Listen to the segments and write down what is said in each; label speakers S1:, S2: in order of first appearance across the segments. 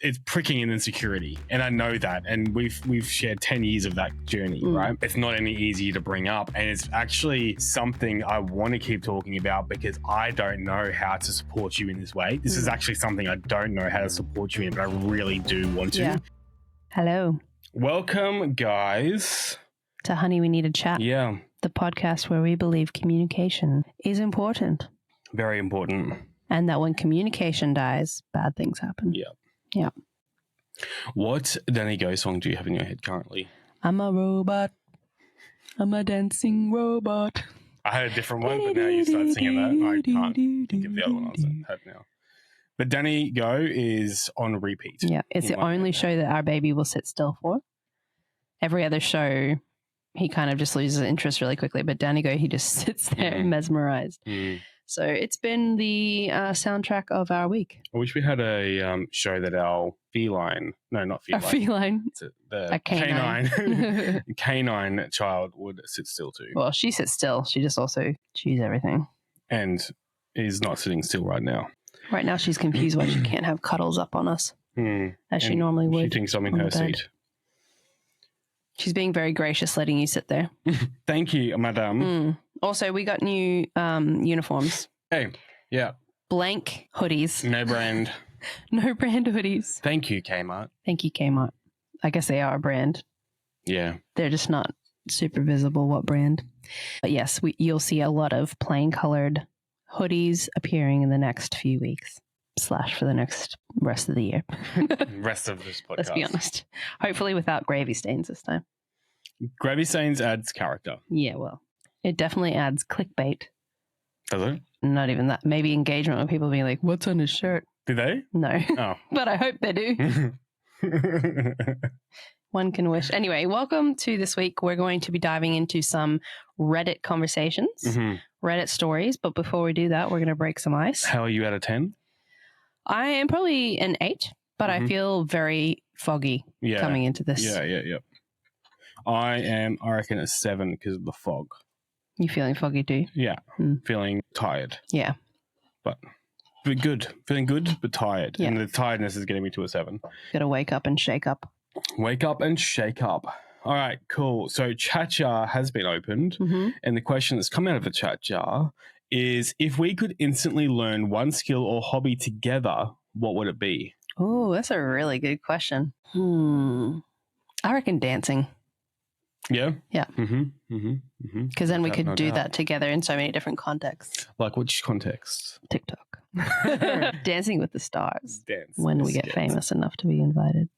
S1: it's pricking an insecurity, and I know that, and we've shared 10 years of that journey, right? It's not any easier to bring up, and it's actually something I want to keep talking about because I don't know how to support you in this way. This is actually something I don't know how to support you in, but I really do want to.
S2: Yeah. Hello.
S1: Welcome, guys.
S2: To Honey, We Need a Chat.
S1: Yeah.
S2: The podcast where we believe communication is important.
S1: Very important. And
S2: that when communication dies, bad things happen.
S1: Yeah.
S2: Yeah.
S1: What Danny Go song do you have in your head currently?
S2: I'm a robot. I'm a dancing robot.
S1: I had a different one, but now you start singing that. I can't think of the other one I had now. But Danny Go is on repeat.
S2: Yeah. It's the only show that our baby will sit still for. Every other show, he kind of just loses interest really quickly. But Danny Go, he just sits there mesmerized. So it's been the soundtrack of our week.
S1: I wish we had a show that our feline, no, not feline.
S2: A feline.
S1: The canine. Canine child would sit still to.
S2: Well, she sits still. She just also chews everything.
S1: And is not sitting still right now.
S2: Right now she's confused why she can't have cuddles up on us as she normally would.
S1: She thinks I'm in her seat.
S2: She's being very gracious letting you sit there.
S1: Thank you, madame.
S2: Also, we got new uniforms.
S1: Hey, yeah.
S2: Blank hoodies.
S1: No brand.
S2: No brand hoodies.
S1: Thank you, Kmart.
S2: Thank you, Kmart. I guess they are a brand.
S1: Yeah.
S2: They're just not super visible what brand. But yes, you'll see a lot of plain colored hoodies appearing in the next few weeks. / for the next rest of the year.
S1: Rest of this podcast.
S2: Let's be honest. Hopefully without gravy stains this time.
S1: Gravy stains adds character.
S2: Yeah, well, it definitely adds clickbait.
S1: Does it?
S2: Not even that. Maybe engagement with people being like, what's on his shirt?
S1: Do they?
S2: No.
S1: Oh.
S2: But I hope they do. One can wish. Anyway, welcome to this week. We're going to be diving into some Reddit conversations, Reddit stories. But before we do that, we're going to break some ice.
S1: How are you out of 10?
S2: I am probably an 8, but I feel very foggy coming into this.
S1: Yeah. I reckon a 7 because of the fog.
S2: You feeling foggy too?
S1: Yeah. Feeling tired.
S2: Yeah.
S1: But good. Feeling good, but tired.
S2: Yeah.
S1: And the tiredness is getting me to a 7.
S2: Got to wake up and shake up.
S1: Wake up and shake up. All right, cool. So chat jar has been opened. And the question that's come out of the chat jar is, if we could instantly learn one skill or hobby together, what would it be?
S2: Oh, that's a really good question. I reckon dancing.
S1: Yeah?
S2: Yeah. Because then we could do that together in so many different contexts.
S1: Like which context?
S2: TikTok. Dancing with the stars.
S1: Dance.
S2: When we get famous enough to be invited.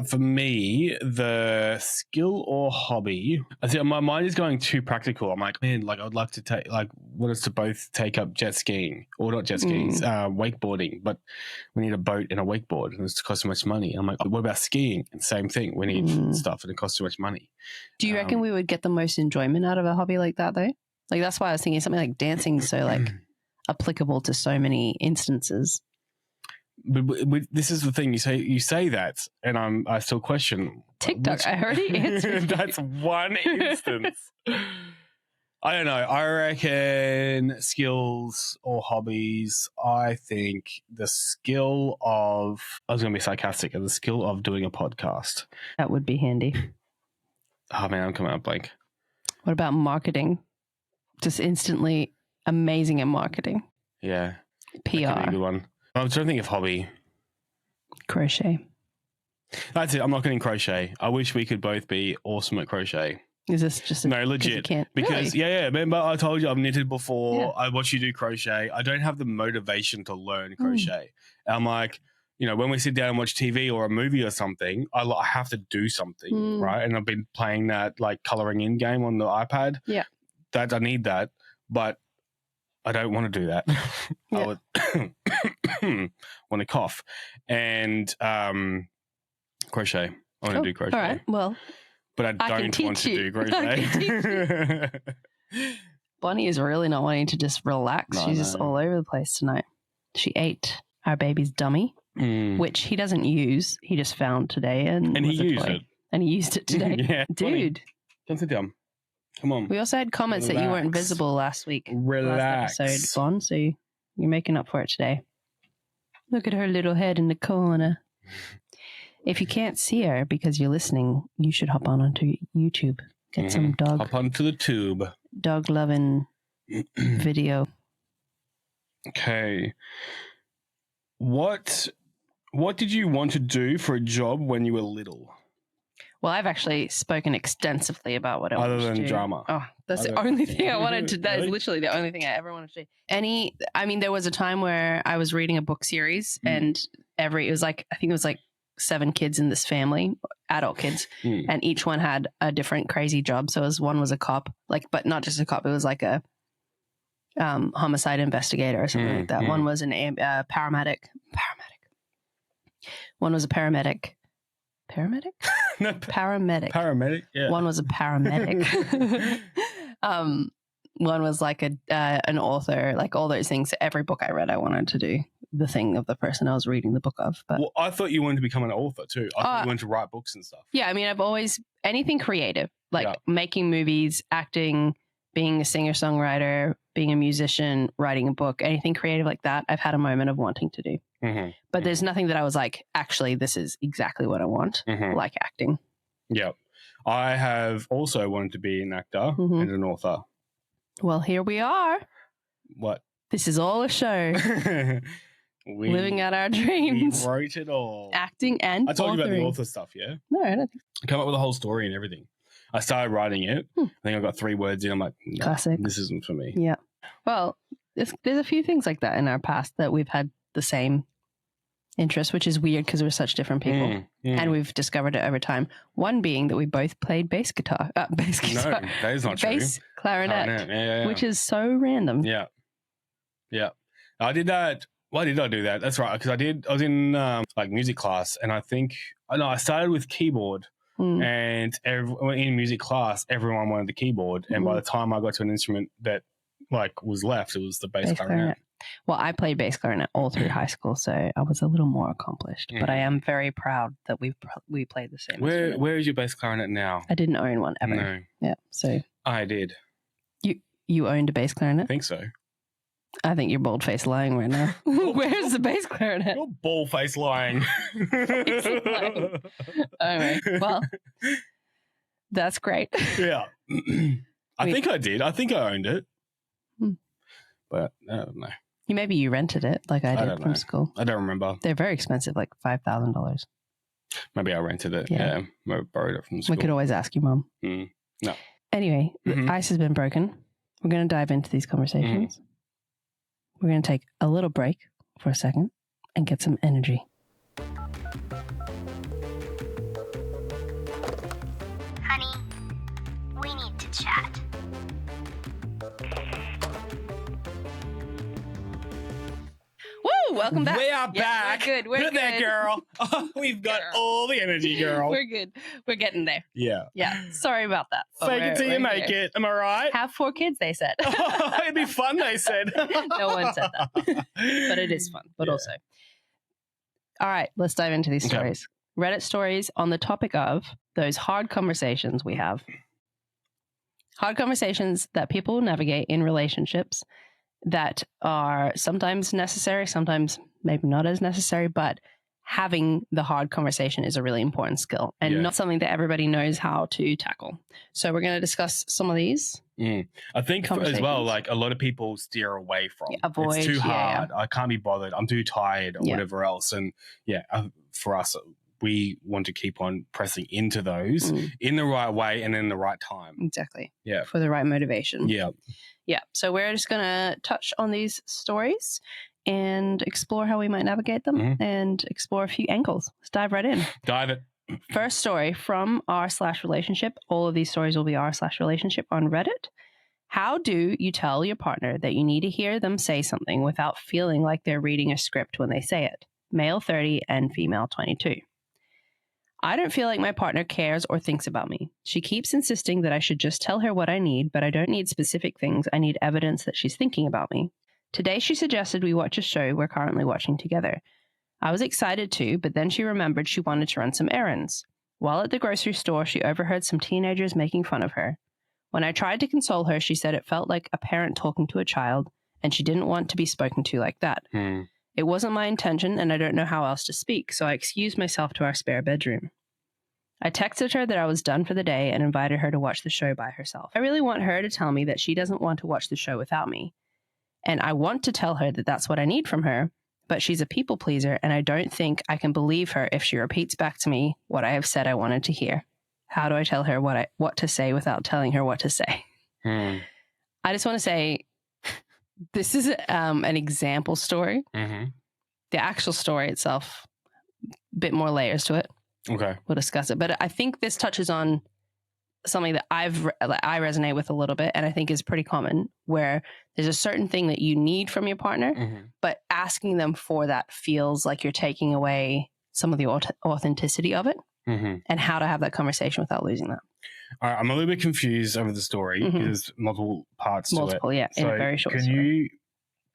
S1: For me, the skill or hobby, I think my mind is going too practical. I'm like, man, like I would like to take, like, want us to both take up jet skiing, or not jet skiing, wakeboarding, but we need a boat and a wakeboard and it's cost so much money. I'm like, what about skiing? And same thing, we need stuff and it costs too much money.
S2: Do you reckon we would get the most enjoyment out of a hobby like that though? Like that's why I was thinking something like dancing is so like applicable to so many instances.
S1: But this is the thing, you say that, and I still question
S2: TikTok. I already answered.
S1: That's one instance. I don't know. I reckon skills or hobbies. I think the skill of, I was going to be sarcastic, the skill of doing a podcast.
S2: That would be handy.
S1: Oh man, I'm coming up blank.
S2: What about marketing? Just instantly amazing at marketing.
S1: Yeah.
S2: PR.
S1: That could be a good one. I'm trying to think of hobby.
S2: Crochet.
S1: That's it. I'm not getting crochet. I wish we could both be awesome at crochet.
S2: Is this just
S1: no legit?
S2: You can't?
S1: Because
S2: really?
S1: yeah. Remember, I told you I've knitted before. I watch you do crochet. I don't have the motivation to learn crochet. I'm like, when we sit down and watch TV or a movie or something, I have to do something, right? And I've been playing that like coloring in game on the iPad.
S2: Yeah,
S1: that I need that, but I don't want to do that. I would want to cough. And crochet. I want to do crochet.
S2: All right, well.
S1: But I don't want to do crochet.
S2: Bonnie is really not wanting to just relax. She's just all over the place tonight. She ate our baby's dummy, which he doesn't use. He just found today. And
S1: he used it.
S2: And he used it today.
S1: Yeah,
S2: dude.
S1: Don't sit down. Come on.
S2: We also had comments that you weren't visible last week.
S1: Relax.
S2: Last episode, Bon, so you're making up for it today. Look at her little head in the corner. If you can't see her because you're listening, you should hop onto YouTube. Get some
S1: Hop onto the tube.
S2: Dog loving video.
S1: Okay. What did you want to do for a job when you were little?
S2: Well, I've actually spoken extensively about what I want to do.
S1: Other than drama.
S2: Oh, that's the only thing I wanted to do. That is literally the only thing I ever wanted to do. There was a time where I was reading a book series and I think it was like 7 kids in this family, adult kids, and each one had a different crazy job. So one was a cop, but not just a cop. It was like a homicide investigator or something like that. One was an paramedic. One was a paramedic. Paramedic?
S1: No,
S2: paramedic.
S1: Paramedic, yeah.
S2: One was a paramedic. One was like an author, like all those things. Every book I read, I wanted to do the thing of the person I was reading the book of. But
S1: I thought you wanted to become an author too. I thought you wanted to write books and stuff.
S2: Yeah, I mean, I've always, anything creative, making movies, acting, being a singer-songwriter, being a musician, writing a book, anything creative like that, I've had a moment of wanting to do. But there's nothing that I was like, actually, this is exactly what I want, like acting.
S1: Yeah. I have also wanted to be an actor and an author.
S2: Well, here we are.
S1: What?
S2: This is all a show. Living out our dreams.
S1: We wrote it all.
S2: Acting and
S1: I told you about the
S2: authoring.
S1: author stuff, yeah?
S2: No, I don't think
S1: I came up with a whole story and everything. I started writing it. I think I got 3 words in. I'm like, no,
S2: classic.
S1: This isn't for me.
S2: Yeah. Well, there's a few things like that in our past that we've had the same interest, which is weird because we're such different people. And we've discovered it over time. One being that we both played bass guitar.
S1: No, that is not true.
S2: Bass clarinet.
S1: Yeah.
S2: Which is so random.
S1: Yeah. I did that. Why did I do that? That's right. Because I was in music class, and I started with keyboard. And in music class, everyone wanted the keyboard. And by the time I got to an instrument that was left, it was the bass clarinet.
S2: Well, I played bass clarinet all through high school, so I was a little more accomplished. But I am very proud that we played the same instrument.
S1: Where is your bass clarinet now?
S2: I didn't own one ever.
S1: No.
S2: Yeah, so
S1: I did.
S2: You owned a bass clarinet?
S1: I think so.
S2: I think you're bald-faced lying right now. Where's the bass clarinet?
S1: You're bald-faced lying.
S2: Anyway, well, that's great.
S1: Yeah. I think I did. I think I owned it. But I don't know.
S2: Maybe you rented it like I did from school.
S1: I don't remember.
S2: They're very expensive, like $5,000.
S1: Maybe I rented it. Yeah. Maybe borrowed it from school.
S2: We could always ask your mom.
S1: No.
S2: Anyway, the ice has been broken. We're going to dive into these conversations. We're going to take a little break for a second and get some energy.
S3: Honey, we need to chat.
S2: Woo! Welcome back.
S1: We are back.
S2: We're good. We're
S1: Good there,
S2: good.
S1: girl. We've got all the energy, girl.
S2: We're good. We're getting there.
S1: Yeah.
S2: Yeah. Sorry about that.
S1: Fake it till you make it. Am I right?
S2: Have 4 kids, they said.
S1: It'd be fun, they said.
S2: No one said that. But it is fun. But also. All right. Let's dive into these stories. Reddit stories on the topic of those hard conversations we have. Hard conversations that people navigate in relationships that are sometimes necessary, sometimes maybe not as necessary, but having the hard conversation is a really important skill and not something that everybody knows how to tackle. So we're going to discuss some of these.
S1: I think as well, a lot of people steer away from.
S2: Avoid.
S1: It's too hard. I can't be bothered. I'm too tired or whatever else. And for us, we want to keep on pressing into those in the right way and in the right time.
S2: Exactly.
S1: Yeah.
S2: For the right motivation.
S1: Yeah.
S2: Yeah. So we're just going to touch on these stories and explore how we might navigate them and explore a few angles. Let's dive right in.
S1: Dive it.
S2: First story from r/relationship. All of these stories will be r/relationship on Reddit. How do you tell your partner that you need to hear them say something without feeling like they're reading a script when they say it? Male 30 and female 22. I don't feel like my partner cares or thinks about me. She keeps insisting that I should just tell her what I need, but I don't need specific things. I need evidence that she's thinking about me. Today, she suggested we watch a show we're currently watching together. I was excited to, but then she remembered she wanted to run some errands. While at the grocery store, she overheard some teenagers making fun of her. When I tried to console her, she said it felt like a parent talking to a child, and she didn't want to be spoken to like that. It wasn't my intention, and I don't know how else to speak, so I excused myself to our spare bedroom. I texted her that I was done for the day and invited her to watch the show by herself. I really want her to tell me that she doesn't want to watch the show without me. And I want to tell her that that's what I need from her, but she's a people pleaser, and I don't think I can believe her if she repeats back to me what I have said I wanted to hear. How do I tell her what to say without telling her what to say? I just want to say, this is an example story.
S1: Mm-hmm.
S2: The actual story itself, a bit more layers to it.
S1: Okay.
S2: We'll discuss it. But I think this touches on something that I resonate with a little bit, and I think is pretty common, where there's a certain thing that you need from your partner, but asking them for that feels like you're taking away some of the authenticity of it, and how to have that conversation without losing that.
S1: All right, I'm a little bit confused over the story because there's multiple parts to it.
S2: Yeah, in a very short
S1: story.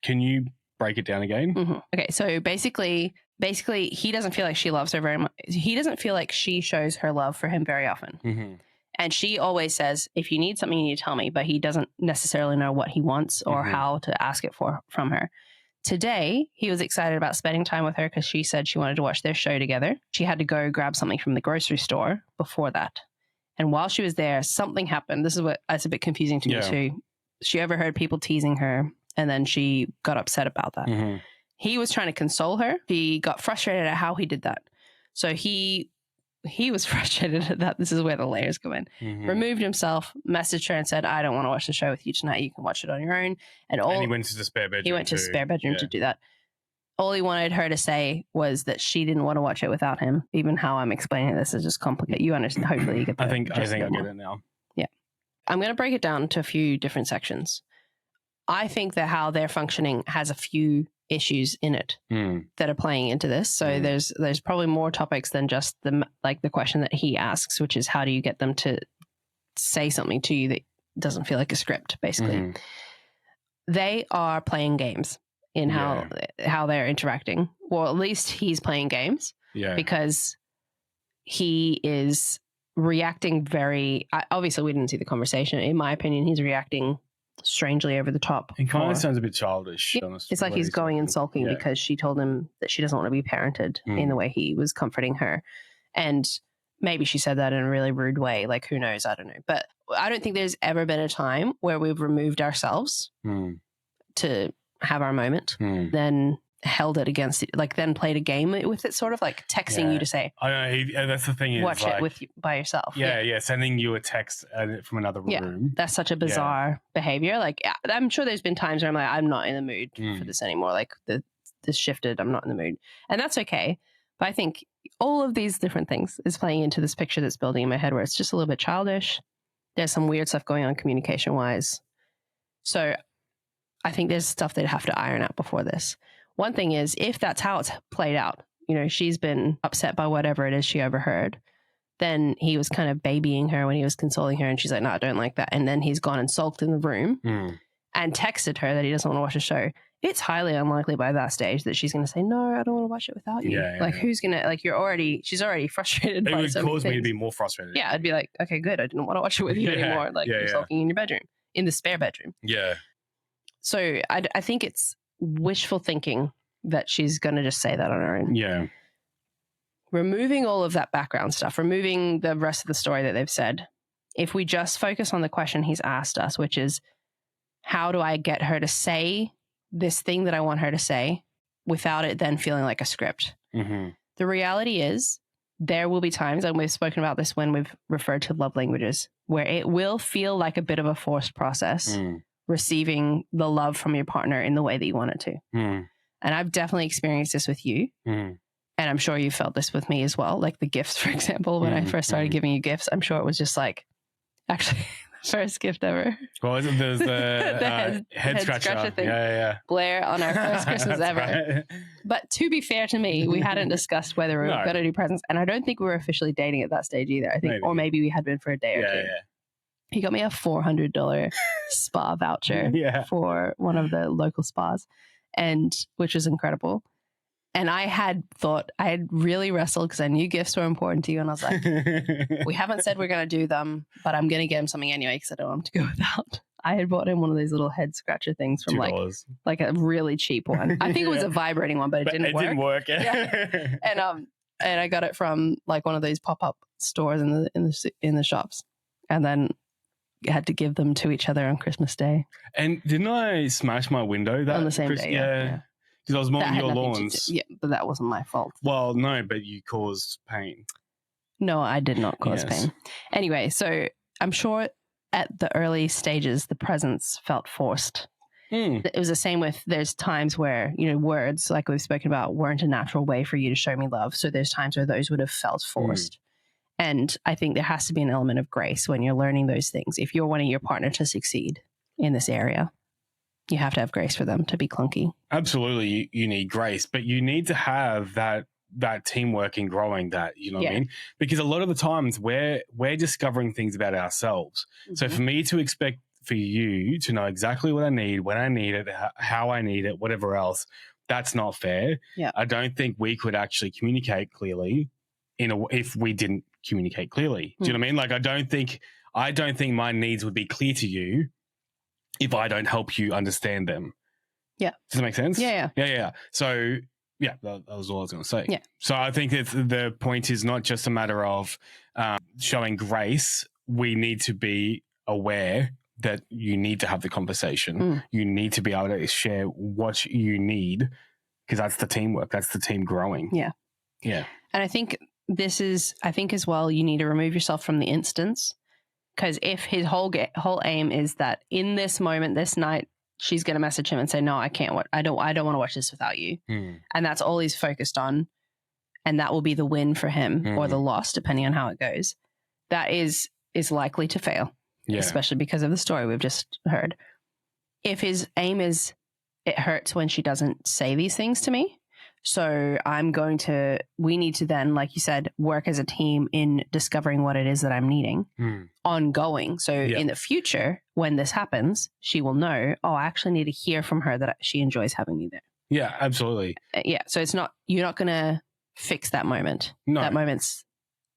S1: Can you break it down again?
S2: Okay, so basically, he doesn't feel like she loves her very much. He doesn't feel like she shows her love for him very often. And she always says, if you need something, you need to tell me. But he doesn't necessarily know what he wants or how to ask it from her. Today, he was excited about spending time with her because she said she wanted to watch their show together. She had to go grab something from the grocery store before that. And while she was there, something happened. This is it's a bit confusing to me too. She overheard people teasing her, and then she got upset about that. He was trying to console her. He got frustrated at how he did that. So he was frustrated at that. This is where the layers come in. Removed himself, messaged her and said, I don't want to watch the show with you tonight. You can watch it on your own. And he
S1: went to the spare bedroom.
S2: He went to the spare bedroom to do that. All he wanted her to say was that she didn't want to watch it without him. Even how I'm explaining this is just complicated. You understand. Hopefully you get that.
S1: I think I get it now.
S2: Yeah. I'm going to break it down to a few different sections. I think that how they're functioning has a few issues in it that are playing into this. So there's probably more topics than just the question that he asks, which is how do you get them to say something to you that doesn't feel like a script, basically. They are playing games in how they're interacting. Well, at least he's playing games because he is reacting very, obviously we didn't see the conversation. In my opinion, he's reacting strangely over the top.
S1: It kind of sounds a bit childish. Honestly,
S2: it's like he's going and sulking because she told him that she doesn't want to be parented in the way he was comforting her. And maybe she said that in a really rude way. Like, who knows? I don't know. But I don't think there's ever been a time where we've removed ourselves to have our moment, then held it against it, like then played a game with it, sort of like texting you to say,
S1: I know, that's the thing, is
S2: watch it with you by yourself.
S1: Sending you a text from another room.
S2: That's such a bizarre behavior. Like, I'm sure there's been times where I'm like, I'm not in the mood for this anymore. Like, this shifted, I'm not in the mood, and that's okay. But I think all of these different things is playing into this picture that's building in my head where it's just a little bit childish. There's some weird stuff going on communication wise. So I think there's stuff they'd have to iron out before this. One thing is, if that's how it's played out, she's been upset by whatever it is she overheard, then he was kind of babying her when he was consoling her, and she's like, no, I don't like that. And then he's gone and sulked in the room and texted her that he doesn't want to watch the show. It's highly unlikely by that stage that she's going to say, no, I don't want to watch it without you. Who's going to, she's already frustrated. It
S1: would cause me to be more frustrated.
S2: Yeah, I'd be like, okay, good. I didn't want to watch it with you anymore. Like, you're sulking in your bedroom, in the spare bedroom.
S1: Yeah.
S2: So I think it's wishful thinking that she's going to just say that on her own.
S1: Yeah.
S2: Removing all of that background stuff, removing the rest of the story that they've said, if we just focus on the question he's asked us, which is, how do I get her to say this thing that I want her to say without it then feeling like a script? The reality is there will be times, and we've spoken about this when we've referred to love languages, where it will feel like a bit of a forced process receiving the love from your partner in the way that you want it to. And I've definitely experienced this with you. And I'm sure you felt this with me as well. Like the gifts, for example, when I first started giving you gifts, I'm sure it was just like, actually, the first gift ever.
S1: Well, isn't there's the head scratcher thing? Yeah.
S2: Blair on our first Christmas ever. Right. But to be fair to me, we hadn't discussed whether we were going to do presents. And I don't think we were officially dating at that stage either. I think, or maybe we had been for a day or two. Yeah. He got me a $400 spa voucher for one of the local spas, and which was incredible. And I had really wrestled because I knew gifts were important to you. And I was like, we haven't said we're going to do them, but I'm going to get him something anyway because I don't want him to go without. I had bought him one of those little head scratcher things from
S1: $2.
S2: like a really cheap one. I think it was a vibrating one, but it didn't work.
S1: It didn't work.
S2: Yeah. And I got it from like one of those pop-up stores in the shops, and then had to give them to each other on Christmas Day.
S1: And didn't I smash my window that
S2: on the same day? Yeah.
S1: Because I was mowing
S2: That had
S1: your
S2: nothing
S1: lawns.
S2: yeah, but that wasn't my fault.
S1: Well, no, but you caused pain.
S2: No, I did not cause pain. Anyway, so I'm sure at the early stages, the presence felt forced. It was the same with, there's times where, words, like we've spoken about, weren't a natural way for you to show me love. So there's times where those would have felt forced. And I think there has to be an element of grace when you're learning those things. If you're wanting your partner to succeed in this area, you have to have grace for them to be clunky.
S1: Absolutely, you need grace, but you need to have that teamwork in growing that, you know what I mean? Because a lot of the times we're discovering things about ourselves. So for me to expect for you to know exactly what I need, when I need it, how I need it, whatever else, that's not fair.
S2: Yeah.
S1: I don't think we could actually communicate clearly if we didn't communicate clearly. Do you know what I mean? Like I don't think my needs would be clear to you if I don't help you understand them.
S2: Yeah.
S1: Does that make sense?
S2: Yeah.
S1: So yeah, that was all I was going to say.
S2: Yeah.
S1: So I think that the point is not just a matter of showing grace. We need to be aware that you need to have the conversation. You need to be able to share what you need, because that's the teamwork. That's the team growing.
S2: Yeah.
S1: Yeah.
S2: And I think as well, you need to remove yourself from the instance, because if his whole aim is that in this moment, this night, she's going to message him and say, no, I can't. I don't want to watch this without you. And that's all he's focused on. And that will be the win for him or the loss, depending on how it goes. That is likely to fail, especially because of the story we've just heard. If his aim is, it hurts when she doesn't say these things to me, so we need to then, like you said, work as a team in discovering what it is that I'm needing ongoing. So in the future, when this happens, she will know, oh, I actually need to hear from her that she enjoys having me there.
S1: Yeah, absolutely.
S2: Yeah. So you're not going to fix that moment.
S1: No.
S2: That moment's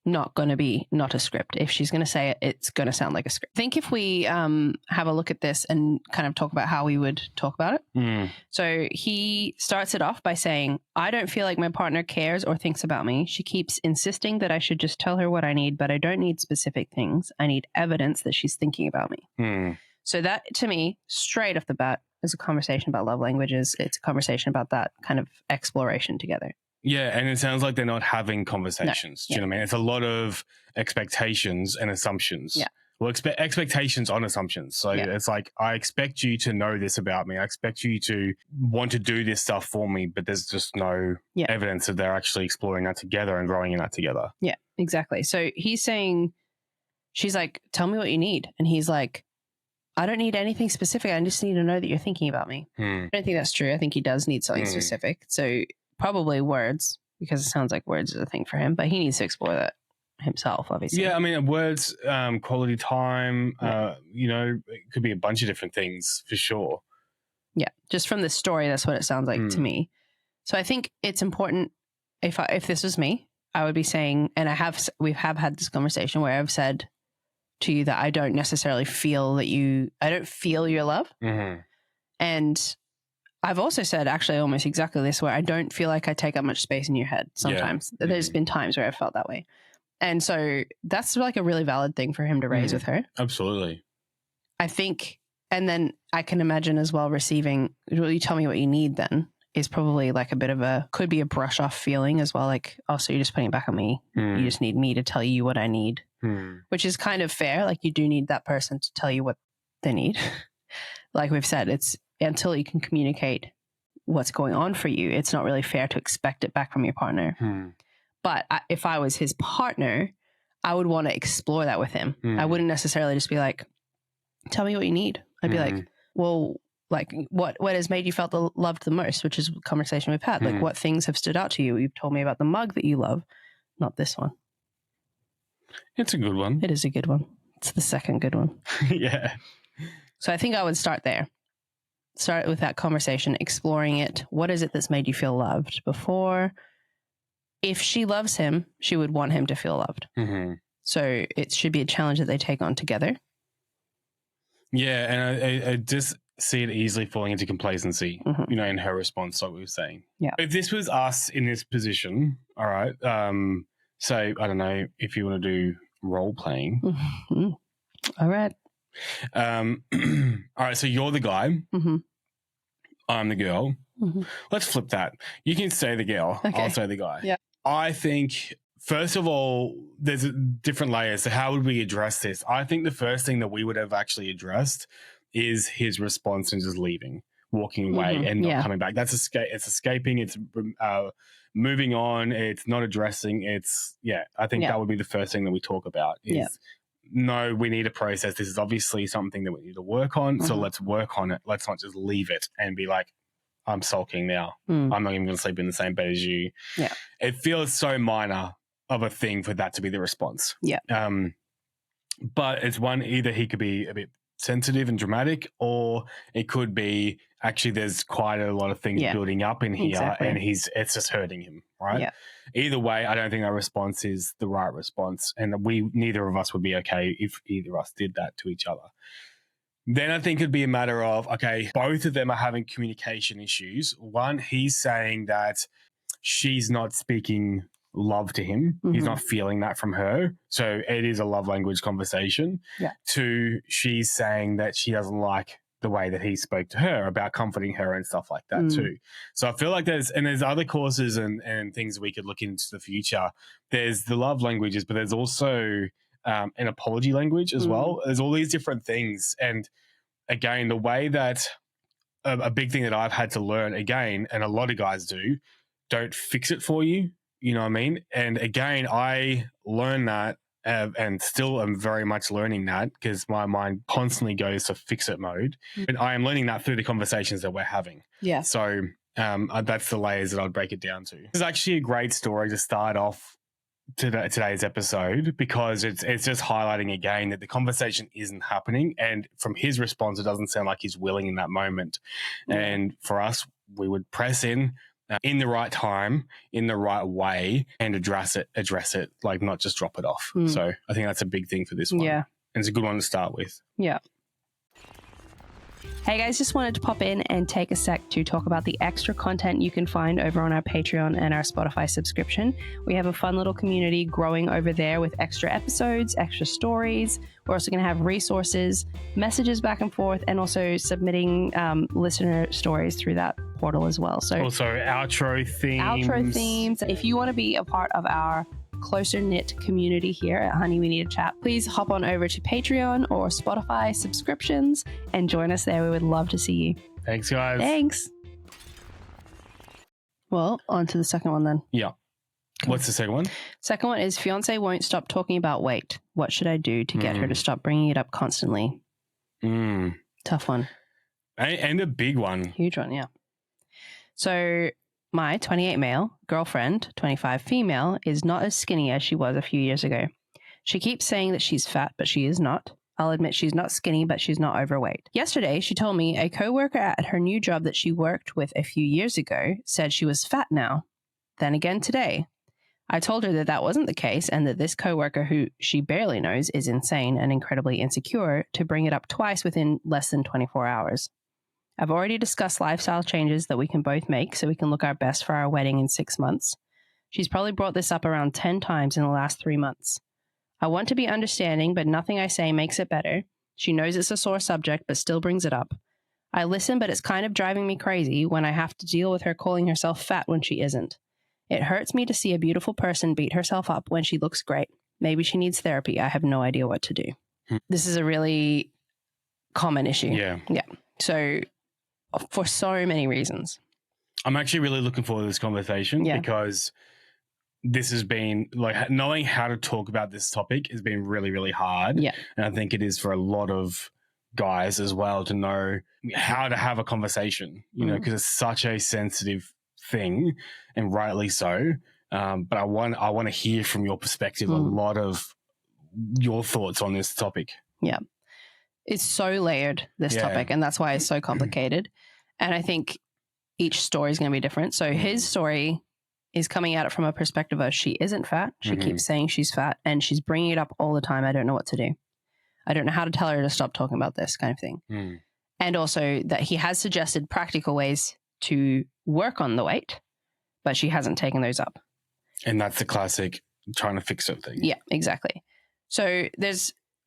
S2: not going to be not a script. If she's going to say it, it's going to sound like a script. I think if we have a look at this and kind of talk about how we would talk about it. So he starts it off by saying, I don't feel like my partner cares or thinks about me. She keeps insisting that I should just tell her what I need, but I don't need specific things. I need evidence that she's thinking about me. So that, to me, straight off the bat, is a conversation about love languages. It's a conversation about that kind of exploration together.
S1: Yeah, and it sounds like they're not having conversations. Do you know what I mean? It's a lot of expectations and assumptions.
S2: Yeah.
S1: Well, expectations on assumptions. So it's like, I expect you to know this about me. I expect you to want to do this stuff for me, but there's just no evidence that they're actually exploring that together and growing in that together. Yeah,
S2: exactly. So he's saying, she's like, tell me what you need. And he's like, I don't need anything specific. I just need to know that you're thinking about me. I don't think that's true. I think he does need something specific. So probably words, because it sounds like words is a thing for him, but he needs to explore that himself, obviously.
S1: Yeah, I mean, words, quality time, it could be a bunch of different things for sure.
S2: Yeah, just from the story, that's what it sounds like to me. So I think it's important, if this was me, I would be saying, and we have had this conversation where I've said to you that I don't necessarily feel I don't feel your love. And I've also said actually almost exactly this, where I don't feel like I take up much space in your head sometimes. Yeah. There's been times where I've felt that way. And so that's like a really valid thing for him to raise with her.
S1: Absolutely.
S2: I think, and then I can imagine as well receiving, will you tell me what you need then, is probably like could be a brush off feeling as well. Like, oh, so you're just putting it back on me. You just need me to tell you what I need, which is kind of fair. Like you do need that person to tell you what they need. Like we've said, it's until you can communicate what's going on for you, it's not really fair to expect it back from your partner. But if I was his partner, I would want to explore that with him. I wouldn't necessarily just be like, tell me what you need. I'd be like, well, like what has made you felt loved the most, which is a conversation we've had. Like what things have stood out to you? You've told me about the mug that you love, not this one.
S1: It's a good one.
S2: It is a good one. It's the second good one.
S1: Yeah.
S2: So I think I would start there. Start with that conversation, exploring it. What is it that's made you feel loved before? If she loves him, she would want him to feel loved. So it should be a challenge that they take on together.
S1: Yeah, and I just see it easily falling into complacency,
S2: Mhm.
S1: in her response, like we were saying.
S2: Yeah.
S1: If this was us in this position, all right, so I don't know if you want to do role playing.
S2: Mhm. All right.
S1: All right, so you're the guy.
S2: Mm-hmm.
S1: I'm the girl.
S2: Mm-hmm.
S1: Let's flip that. You can say the girl.
S2: Okay.
S1: I'll say the guy.
S2: Yeah.
S1: I think, first of all, there's different layers. So how would we address this? I think the first thing that we would have actually addressed is his response and just leaving, walking away and not coming back. That's it's escaping. It's moving on. It's not addressing. I think that would be the first thing that we talk about is, no, we need a process. This is obviously something that we need to work on. So let's work on it. Let's not just leave it and be like, I'm sulking now. I'm not even going to sleep in the same bed as you.
S2: Yeah.
S1: It feels so minor of a thing for that to be the response.
S2: Yeah.
S1: But it's one, either he could be a bit sensitive and dramatic, or it could be actually there's quite a lot of things building up in here and it's just hurting him, right?
S2: Yeah.
S1: Either way, I don't think that response is the right response. And neither of us would be okay if either of us did that to each other. Then I think it'd be a matter of, okay, both of them are having communication issues. One, he's saying that she's not speaking love to him. He's not feeling that from her. So it is a love language conversation.
S2: Yeah.
S1: Two, she's saying that she doesn't like the way that he spoke to her about comforting her and stuff like that too. So I feel like there's other courses and things we could look into the future. There's the love languages, but there's also an apology language as well. There's all these different things. And again, the way that a big thing that I've had to learn again, and a lot of guys do, don't fix it for you. You know what I mean? And again, I learned that and still am very much learning that because my mind constantly goes to fix it mode. But I am learning that through the conversations that we're having.
S2: Yeah.
S1: So that's the layers that I'd break it down to. It's actually a great story to start off today's episode because it's just highlighting again that the conversation isn't happening, and from his response it doesn't sound like he's willing in that moment. And for us, we would press in the right time, in the right way, and address it, like not just drop it off. So I think that's a big thing for this one. And it's a good one to start with.
S2: Hey guys, just wanted to pop in and take a sec to talk about the extra content you can find over on our Patreon and our Spotify subscription. We have a fun little community growing over there with extra episodes, extra stories. We're also going to have resources, messages back and forth, and also submitting listener stories through that portal as well. So
S1: also outro themes.
S2: If you want to be a part of our closer knit community here at Honey We Need a Chat, please hop on over to Patreon or Spotify subscriptions and join us there. We would love to see you.
S1: Thanks, guys.
S2: Thanks. Well, on to the second one then.
S1: Yeah. What's the second one?
S2: Second one is fiance won't stop talking about weight. What should I do to get her to stop bringing it up constantly? Tough one.
S1: And a big one.
S2: Huge one, yeah. So my 28 male girlfriend, 25 female, is not as skinny as she was a few years ago. She keeps saying that she's fat, but she is not. I'll admit she's not skinny, but she's not overweight. Yesterday, she told me a coworker at her new job that she worked with a few years ago said she was fat now. Then again today. I told her that that wasn't the case and that this coworker, who she barely knows, is insane and incredibly insecure to bring it up twice within less than 24 hours. I've already discussed lifestyle changes that we can both make so we can look our best for our wedding in 6 months. She's probably brought this up around 10 times in the last 3 months. I want to be understanding, but nothing I say makes it better. She knows it's a sore subject, but still brings it up. I listen, but it's kind of driving me crazy when I have to deal with her calling herself fat when she isn't. It hurts me to see a beautiful person beat herself up when she looks great. Maybe she needs therapy. I have no idea what to do. This is a really common issue.
S1: Yeah.
S2: So for so many reasons.
S1: I'm actually really looking forward to this conversation because this has been, like, knowing how to talk about this topic has been really, really hard.
S2: Yeah.
S1: And I think it is for a lot of guys as well to know how to have a conversation, because it's such a sensitive thing, and rightly so. But I want to hear from your perspective a lot of your thoughts on this topic. Yeah.
S2: It's so layered, this topic, and that's why it's so complicated. And I think each story is going to be different. So his story is coming at it from a perspective of she isn't fat. She keeps saying she's fat and she's bringing it up all the time. I don't know what to do. I don't know how to tell her to stop talking about this kind of thing. And also that he has suggested practical ways to work on the weight, but she hasn't taken those up.
S1: And that's the classic trying to fix it thing.
S2: Yeah, exactly. So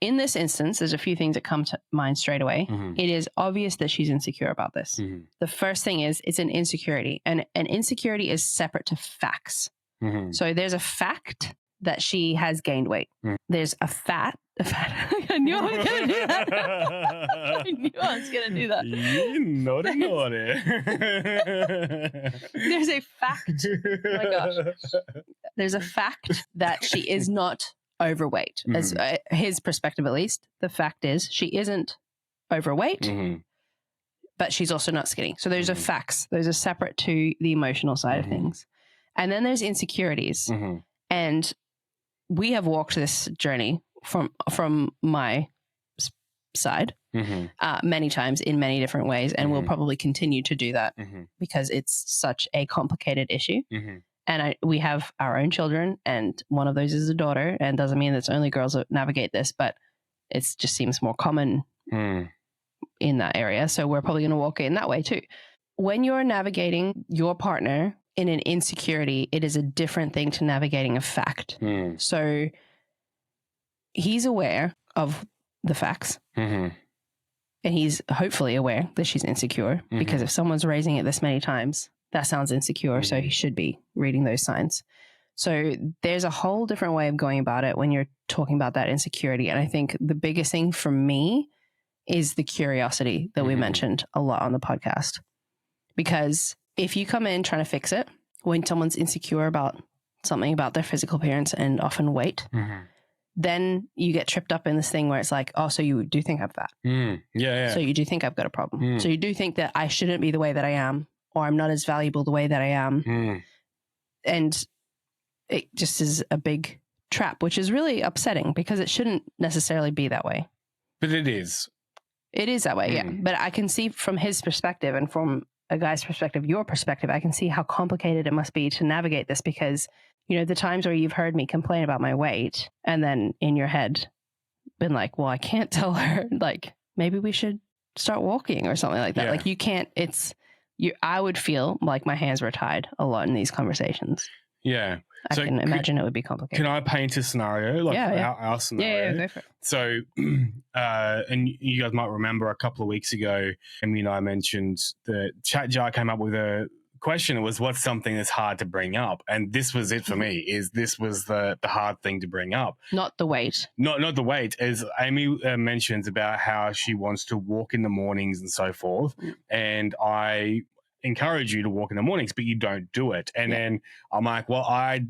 S2: in this instance, there's a few things that come to mind straight away. It is obvious that she's insecure about this. The first thing is it's an insecurity, and an insecurity is separate to facts. So there's a fact that she has gained weight. There's a fact. I knew I was going to do that. I knew I was going to do that.
S1: Naughty.
S2: There's a fact. Oh my gosh. There's a fact that she is not overweight. As his perspective, at least, the fact is she isn't overweight, but she's also not skinny. So those are facts. Those are separate to the emotional side of things. And then there's insecurities. And we have walked this journey from my side many times in many different ways, and we'll probably continue to do that because it's such a complicated issue. And we have our own children, and one of those is a daughter, and doesn't mean it's only girls that navigate this, but it just seems more common in that area. So we're probably going to walk in that way too. When you're navigating your partner in an insecurity, it is a different thing to navigating a fact. So he's aware of the facts, and he's hopefully aware that she's insecure, because if someone's raising it this many times, that sounds insecure. So he should be reading those signs. So there's a whole different way of going about it when you're talking about that insecurity. And I think the biggest thing for me is the curiosity that we mentioned a lot on the podcast. Because if you come in trying to fix it, when someone's insecure about something about their physical appearance and often weight, then you get tripped up in this thing where it's like, oh, so you do think I'm fat. So you do think I've got a problem. So you do think that I shouldn't be the way that I am, or I'm not as valuable the way that I am. And it just is a big trap, which is really upsetting because it shouldn't necessarily be that way.
S1: But it is.
S2: It is that way, yeah. But I can see from his perspective and from a guy's perspective, your perspective, I can see how complicated it must be to navigate this, because, you know, the times where you've heard me complain about my weight and then in your head been like, well, I can't tell her, like, maybe we should start walking or something like that. Like you can't, I would feel like my hands were tied a lot in these conversations.
S1: Yeah.
S2: I can imagine it would be complicated.
S1: Can I paint a scenario? Like our scenario?
S2: Yeah, go for it.
S1: So, and you guys might remember a couple of weeks ago, Emily and I mentioned the chat jar came up with a question. It was, what's something that's hard to bring up? And this was it for me, this was the hard thing to bring up. Not
S2: the weight.
S1: Not the weight. As Amy mentions about how she wants to walk in the mornings and so forth. And I encourage you to walk in the mornings, but you don't do it. And then I'm like, well, I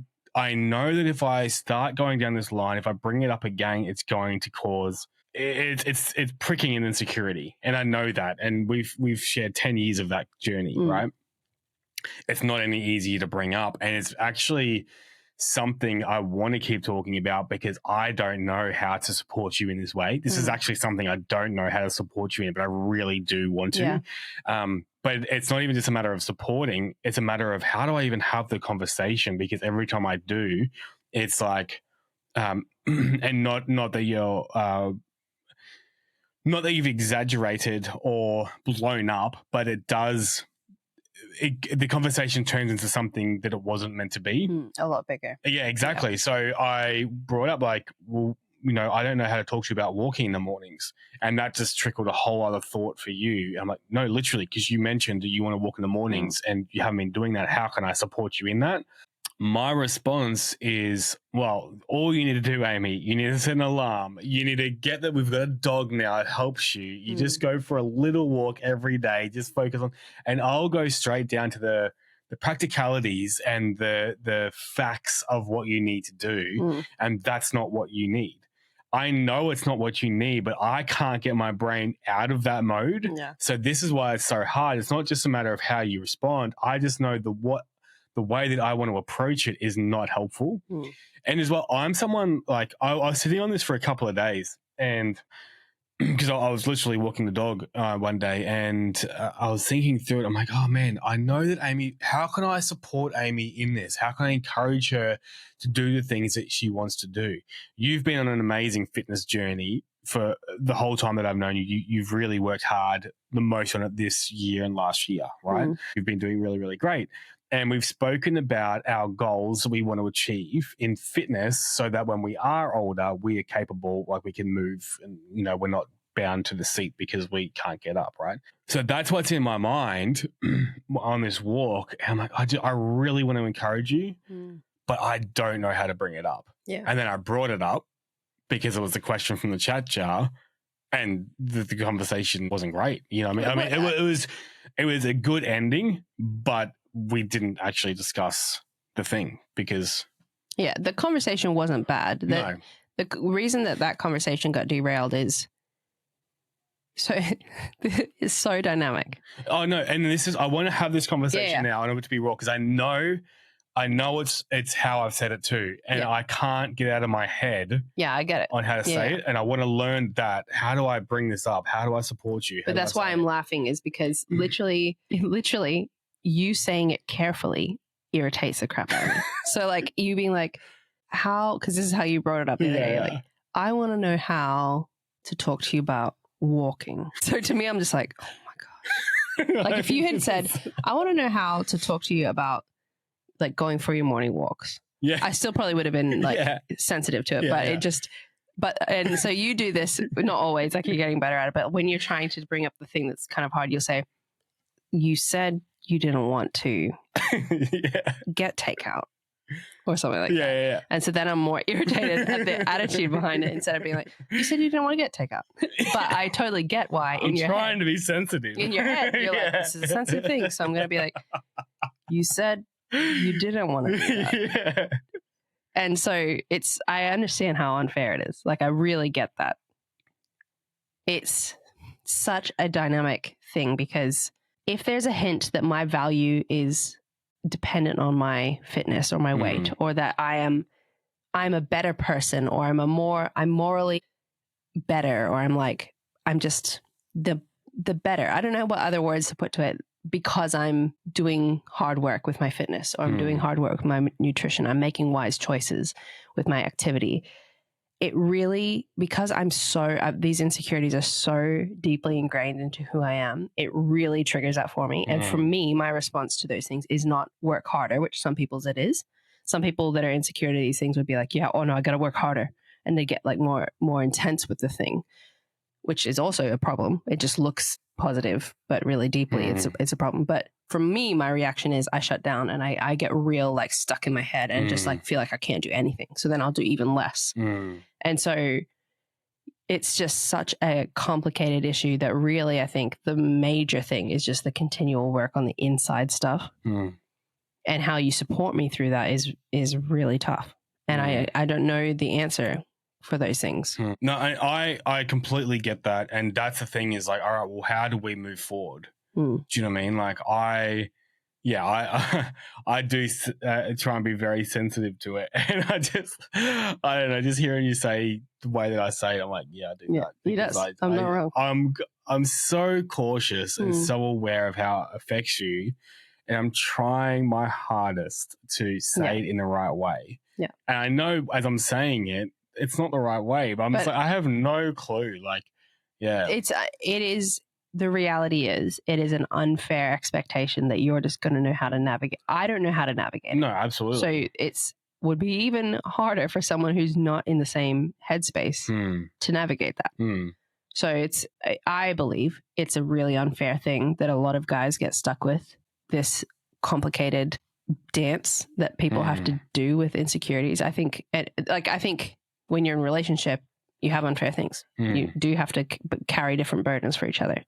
S1: know that if I start going down this line, if I bring it up again, it's going to cause it's pricking an insecurity. And I know that. And we've shared 10 years of that journey, right? It's not any easier to bring up. And it's actually something I want to keep talking about because I don't know how to support you in this way. This is actually something I don't know how to support you in, but I really do want to. But it's not even just a matter of supporting. It's a matter of how do I even have the conversation? Because every time I do, it's like, and not that you're, not that you've exaggerated or blown up, but it does. The conversation turns into something that it wasn't meant to be.
S2: A lot bigger.
S1: Yeah, exactly. Yeah. So I brought up like, well, you know, I don't know how to talk to you about walking in the mornings. And that just trickled a whole other thought for you. I'm like, no, literally, because you mentioned that you want to walk in the mornings and you haven't been doing that. How can I support you in that? My response is, well, all you need to do, Amy, you need to set an alarm. You need to get that we've got a dog now. It helps you. You just go for a little walk every day. Just focus on, and I'll go straight down to the practicalities and the facts of what you need to do. And that's not what you need. I know it's not what you need, but I can't get my brain out of that mode. So this is why it's so hard. It's not just a matter of how you respond. I just know the way that I want to approach it is not helpful. And as well, I'm someone like I was sitting on this for a couple of days, and because I was literally walking the dog one day, and I was thinking through it. I'm like, oh man, I know that Amy. How can I support Amy in this? How can I encourage her to do the things that she wants to do? You've been on an amazing fitness journey for the whole time that I've known you. You've really worked hard, the most on it this year and last year, right? You've been doing really, really great. And we've spoken about our goals that we want to achieve in fitness so that when we are older, we are capable, like we can move and, we're not bound to the seat because we can't get up, right? So that's what's in my mind on this walk. And I'm like, I really want to encourage you, but I don't know how to bring it up.
S2: Yeah.
S1: And then I brought it up because it was a question from the chat jar. And the conversation wasn't great. You know what I mean? It was a good ending, but we didn't actually discuss the thing because...
S2: Yeah, the conversation wasn't bad.
S1: No.
S2: The reason that conversation got derailed is it's so dynamic.
S1: Oh, no. And I want to have this conversation now. I want it to be raw because I know it's how I've said it too. And I can't get out of my head.
S2: Yeah, I get it.
S1: On how to say it. And I want to learn that. How do I bring this up? How do I support you?
S2: But that's why I'm laughing is because literally you saying it carefully irritates the crap out of me. So like you being like, how, because this is how you brought it up the other day. Like, I want to know how to talk to you about walking. So to me, I'm just like, oh my God. Like if you had said, I want to know how to talk to you about like going for your morning walks. Yeah. I still probably would have been like sensitive to it, and so you do this, not always, like you're getting better at it, but when you're trying to bring up the thing that's kind of hard, you'll say, you said you didn't want to get takeout or something like that. Yeah. And so then I'm more irritated at the attitude behind it instead of being like, you said you didn't want to get takeout. But I totally get why
S1: I'm trying to be sensitive.
S2: In your head, you're like, this is a sensitive thing. So I'm going to be like, you said you didn't want to do that. And so I understand how unfair it is. Like, I really get that. It's such a dynamic thing because if there's a hint that my value is dependent on my fitness or my weight, or that I'm a better person, or I'm morally better, or I'm just the better. I don't know what other words to put to it. Because I'm doing hard work with my fitness, or I'm doing hard work with my nutrition, I'm making wise choices with my activity. It really, because I'm these insecurities are so deeply ingrained into who I am, it really triggers that for me. And for me, my response to those things is not work harder, which some people's it is. Some people that are insecure to these things would be like, yeah, oh no, I got to work harder. And they get like more intense with the thing, which is also a problem. It just looks positive, but really deeply it's a problem. But for me, my reaction is I shut down and I get real like stuck in my head and just like feel like I can't do anything. So then I'll do even less. And so it's just such a complicated issue that really I think the major thing is just the continual work on the inside stuff. And how you support me through that is really tough. And I don't know the answer for those things.
S1: No, I completely get that. And that's the thing is like, all right, well, how do we move forward? Do you know what I mean? Like I do try and be very sensitive to it. And I don't know, just hearing you say the way that I say it, I'm like, yeah, I do that.
S2: He does. I'm not wrong.
S1: I'm so cautious and so aware of how it affects you. And I'm trying my hardest to say it in the right way. Yeah. And I know as I'm saying it, it's not the right way, but just like, I have no clue. Like,
S2: the reality is it is an unfair expectation that you're just going to know how to navigate. I don't know how to navigate.
S1: No, absolutely.
S2: So would be even harder for someone who's not in the same headspace to navigate that. So I believe it's a really unfair thing that a lot of guys get stuck with, this complicated dance that people have to do with insecurities. I think when you're in a relationship, you have unfair things. You do have to carry different burdens for each other.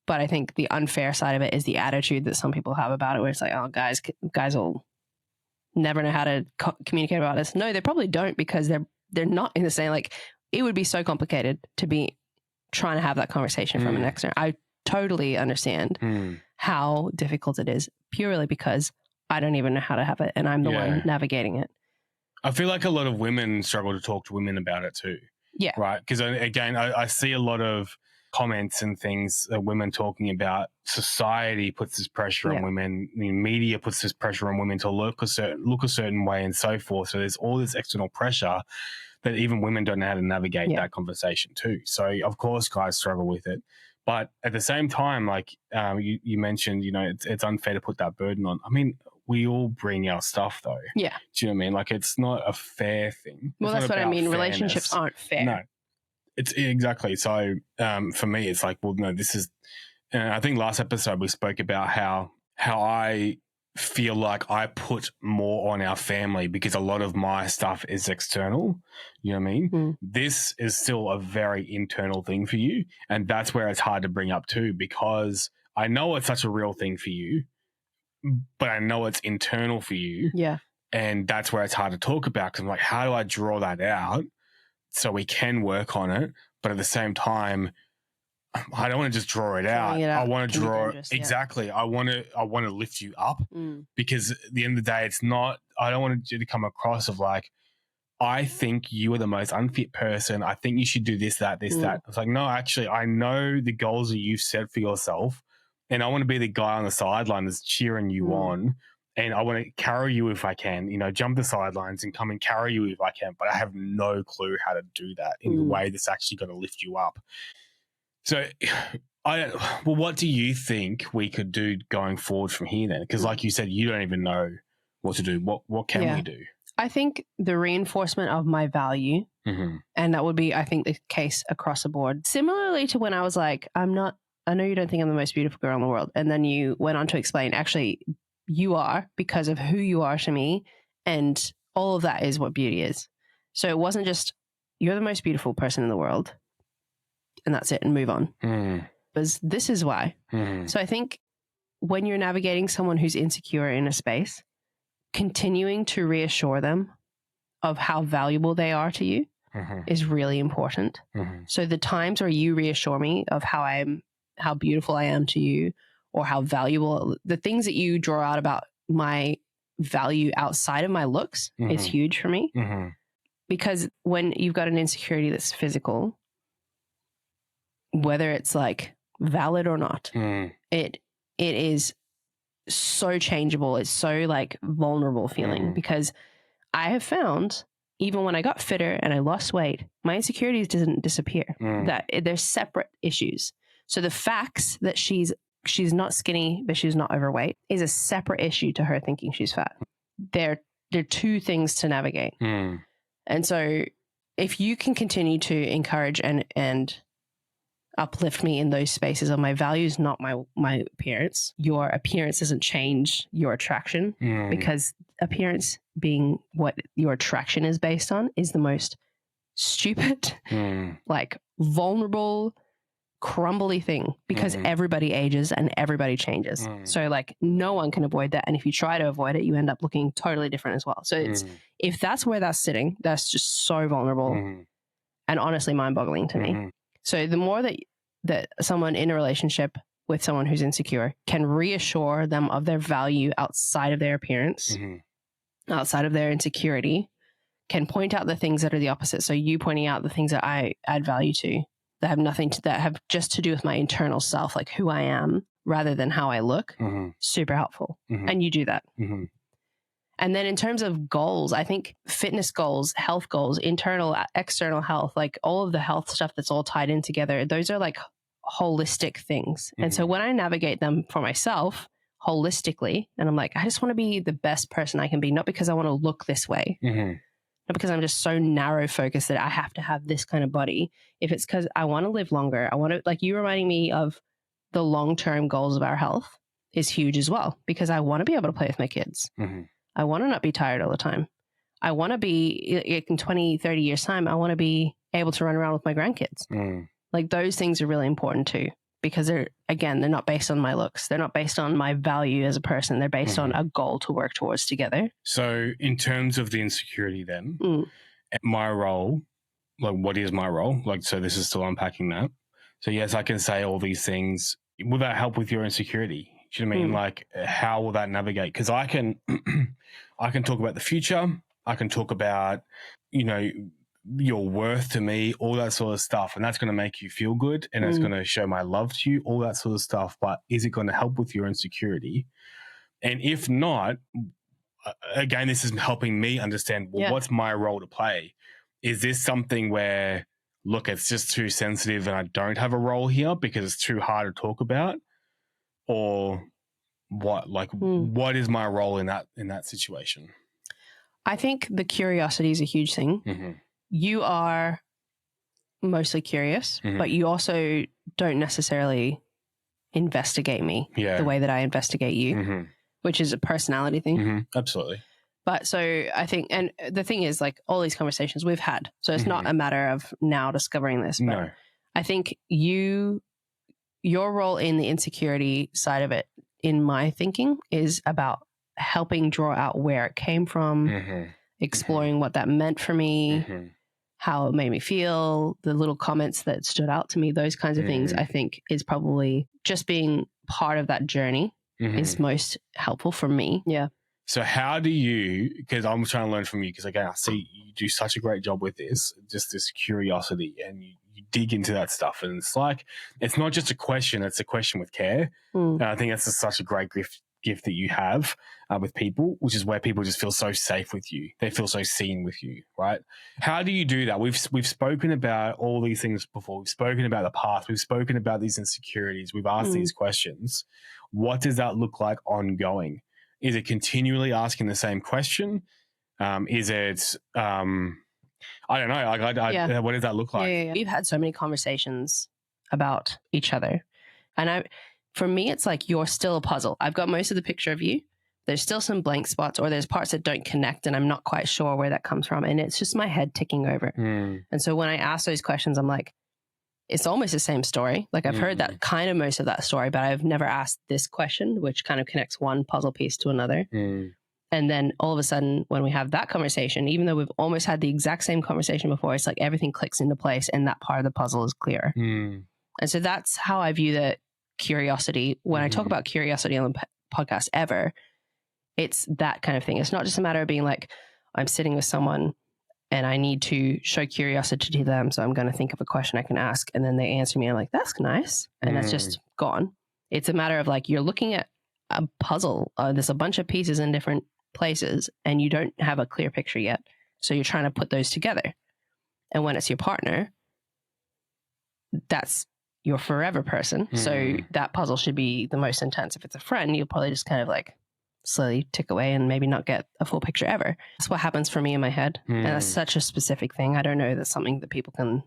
S2: But I think the unfair side of it is the attitude that some people have about it, where it's like, oh, guys will never know how to communicate about this. No, they probably don't, because they're not in the same, like, it would be so complicated to be trying to have that conversation from an external. I totally understand how difficult it is, purely because I don't even know how to have it, and I'm the one navigating it.
S1: I feel like a lot of women struggle to talk to women about it too.
S2: Yeah.
S1: Right. Because again, I see a lot of comments and things, women talking about society puts this pressure on women, media puts this pressure on women to look a certain way and so forth. So there's all this external pressure that even women don't know how to navigate that conversation too. So of course guys struggle with it. But at the same time, like you mentioned, it's unfair to put that burden on. I mean, we all bring our stuff though.
S2: Yeah.
S1: Do you know what I mean? Like it's not a fair thing.
S2: Well, that's what I mean. Fairness. Relationships aren't fair.
S1: No, it's exactly. So for me, it's like, well, no, this is, I think last episode we spoke about how I feel like I put more on our family because a lot of my stuff is external. You know what I mean?
S2: Mm.
S1: This is still a very internal thing for you. And that's where it's hard to bring up too, because I know it's such a real thing for you, but I know it's internal for you.
S2: Yeah.
S1: And that's where it's hard to talk about because I'm like, how do I draw that out so we can work on it? But at the same time, I don't want to just draw it out. I want to draw exactly. I want to lift you up because at the end of the day, it's not. I don't want you to come across of like, I think you are the most unfit person. I think you should do this, that. It's like, no, actually, I know the goals that you've set for yourself, and I want to be the guy on the sideline that's cheering you on. And I want to carry you if I can, jump the sidelines and come and carry you if I can. But I have no clue how to do that in the way that's actually going to lift you up. So, what do you think we could do going forward from here then? Because like you said, you don't even know what to do. What can we do?
S2: I think the reinforcement of my value, and that would be, I think, the case across the board. Similarly to when I was like, I know you don't think I'm the most beautiful girl in the world. And then you went on to explain, actually, you are because of who you are to me. And all of that is what beauty is. So it wasn't just, you're the most beautiful person in the world. And that's it, and move on. Because this is why. So I think when you're navigating someone who's insecure in a space, continuing to reassure them of how valuable they are to you is really important. So the times where you reassure me of how beautiful I am to you, or how valuable, the things that you draw out about my value outside of my looks is huge for me. Because when you've got an insecurity that's physical, whether it's like valid or not, it is so changeable. It's so like vulnerable feeling because I have found even when I got fitter and I lost weight, my insecurities didn't disappear. That they're separate issues. So the facts that she's not skinny, but she's not overweight is a separate issue to her thinking she's fat. They're two things to navigate. And so if you can continue to encourage and uplift me in those spaces of my values, not my appearance. Your appearance doesn't change your attraction because appearance being what your attraction is based on is the most stupid, like vulnerable, crumbly thing because everybody ages and everybody changes. So like no one can avoid that. And if you try to avoid it, you end up looking totally different as well. So it's, if that's where that's sitting, that's just so vulnerable and honestly mind-boggling to me. So the more that someone in a relationship with someone who's insecure can reassure them of their value outside of their appearance, outside of their insecurity, can point out the things that are the opposite. So you pointing out the things that I add value to that have just to do with my internal self, like who I am rather than how I look, super helpful. And you do that. And then in terms of goals, I think fitness goals, health goals, internal, external health, like all of the health stuff that's all tied in together, those are like holistic things. And so when I navigate them for myself holistically, and I'm like, I just want to be the best person I can be, not because I want to look this way, not because I'm just so narrow focused that I have to have this kind of body. If it's because I want to live longer, I want to, like you reminding me of the long-term goals of our health is huge as well, because I want to be able to play with my kids. I want to not be tired all the time. I want to be, in 20, 30 years time, I want to be able to run around with my grandkids. Like those things are really important too, because they're not based on my looks. They're not based on my value as a person. They're based on a goal to work towards together.
S1: So in terms of the insecurity then, my role, like what is my role? Like, so this is still unpacking that. So yes, I can say all these things. Will that help with your insecurity? Do you know what I mean? Like, how will that navigate? Because I can talk about the future. I can talk about, your worth to me, all that sort of stuff. And that's going to make you feel good and it's going to show my love to you, all that sort of stuff. But is it going to help with your insecurity? And if not, again, this is helping me understand, well, what's my role to play? Is this something where, look, it's just too sensitive and I don't have a role here because it's too hard to talk about? Or what? Like, what is my role in that situation?
S2: I think the curiosity is a huge thing.
S1: Mm-hmm.
S2: You are mostly curious, but you also don't necessarily investigate me the way that I investigate you, which is a personality thing.
S1: Absolutely.
S2: But so I think, and the thing is, like, all these conversations we've had, so it's not a matter of now discovering this, but I think your role in the insecurity side of it, in my thinking, is about helping draw out where it came from, exploring what that meant for me, how it made me feel, the little comments that stood out to me, those kinds of things, I think is probably just being part of that journey is most helpful for me. Yeah.
S1: So how do you, because I'm trying to learn from you, because again, I see you do such a great job with this, just this curiosity, and you dig into that stuff. And it's like, it's not just a question, it's a question with care. And I think that's such a great gift that you have with people, which is where people just feel so safe with you. They feel so seen with you, right? How do you do that? We've spoken about all these things before. We've spoken about the past. We've spoken about these insecurities. We've asked these questions. What does that look like ongoing? Is it continually asking the same question? Is it, I don't know. What does that look like?
S2: Yeah. We've had so many conversations about each other. And for me, it's like you're still a puzzle. I've got most of the picture of you. There's still some blank spots, or there's parts that don't connect and I'm not quite sure where that comes from. And it's just my head ticking over. And so when I ask those questions, I'm like, it's almost the same story. Like I've heard that kind of most of that story, but I've never asked this question, which kind of connects one puzzle piece to another. And then all of a sudden, when we have that conversation, even though we've almost had the exact same conversation before, it's like everything clicks into place and that part of the puzzle is clear. And so that's how I view the curiosity. When I talk about curiosity on the podcast ever, it's that kind of thing. It's not just a matter of being like, I'm sitting with someone and I need to show curiosity to them. So I'm going to think of a question I can ask. And then they answer me. I'm like, that's nice. And that's just gone. It's a matter of like, you're looking at a puzzle. There's a bunch of pieces in different places and you don't have a clear picture yet. So you're trying to put those together. And when it's your partner, that's your forever person. So that puzzle should be the most intense. If it's a friend, you'll probably just kind of like slowly tick away and maybe not get a full picture ever. That's what happens for me in my head. And that's such a specific thing. I don't know that's something that people can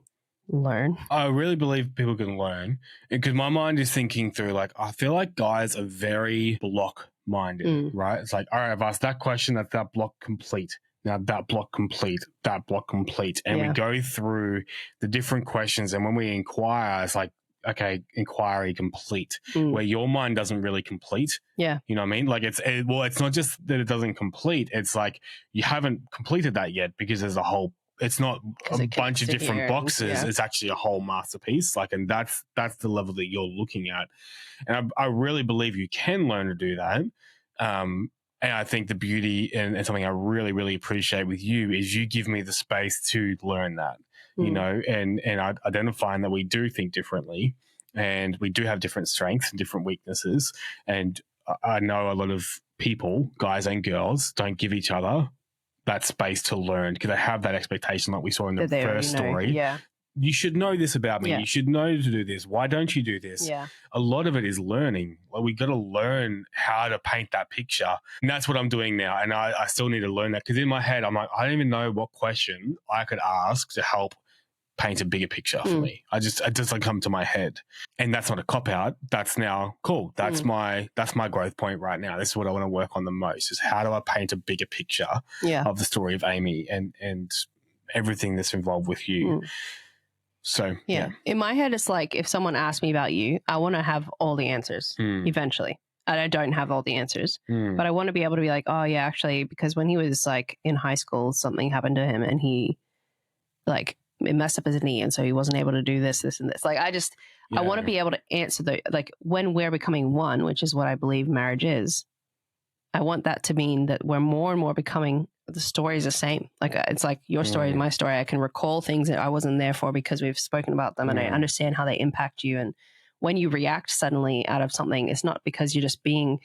S2: learn. I
S1: really believe people can learn, because my mind is thinking through, like, I feel like guys are very block-minded, right? It's like, all right, I've asked that question, that's that block complete. Now that block complete, that block complete. And we go through the different questions. And when we inquire, it's like, okay, inquiry complete, where your mind doesn't really complete.
S2: Yeah.
S1: You know what I mean? Like it's not just that it doesn't complete. It's like you haven't completed that yet because there's a whole, it's not a bunch of different boxes. It's actually a whole masterpiece. Like, and that's the level that you're looking at. And I really believe you can learn to do that. And I think the beauty and something I really, really appreciate with you is you give me the space to learn that. You know, and identifying that we do think differently and we do have different strengths and different weaknesses. And I know a lot of people, guys and girls, don't give each other that space to learn because they have that expectation like we saw in the first story.
S2: Yeah.
S1: You should know this about me. Yeah. You should know to do this. Why don't you do this?
S2: Yeah.
S1: A lot of it is learning. Like we got to learn how to paint that picture. And that's what I'm doing now. And I still need to learn that because in my head, I'm like, I don't even know what question I could ask to help paint a bigger picture for me. It just doesn't come to my head. And that's not a cop-out. That's now cool. That's my growth point right now. This is what I want to work on the most is how do I paint a bigger picture of the story of Amy and everything that's involved with you. So, yeah.
S2: In my head, it's like if someone asks me about you, I want to have all the answers eventually. And I don't have all the answers, but I want to be able to be like, oh yeah, actually, because when he was like in high school, something happened to him and he like, it messed up his knee. And so he wasn't able to do this, this, and this. Like, I want to be able to answer like when we're becoming one, which is what I believe marriage is. I want that to mean that we're more and more becoming the story is the same. Like it's like your story is my story. I can recall things that I wasn't there for because we've spoken about them and I understand how they impact you. And when you react suddenly out of something, it's not because you're just being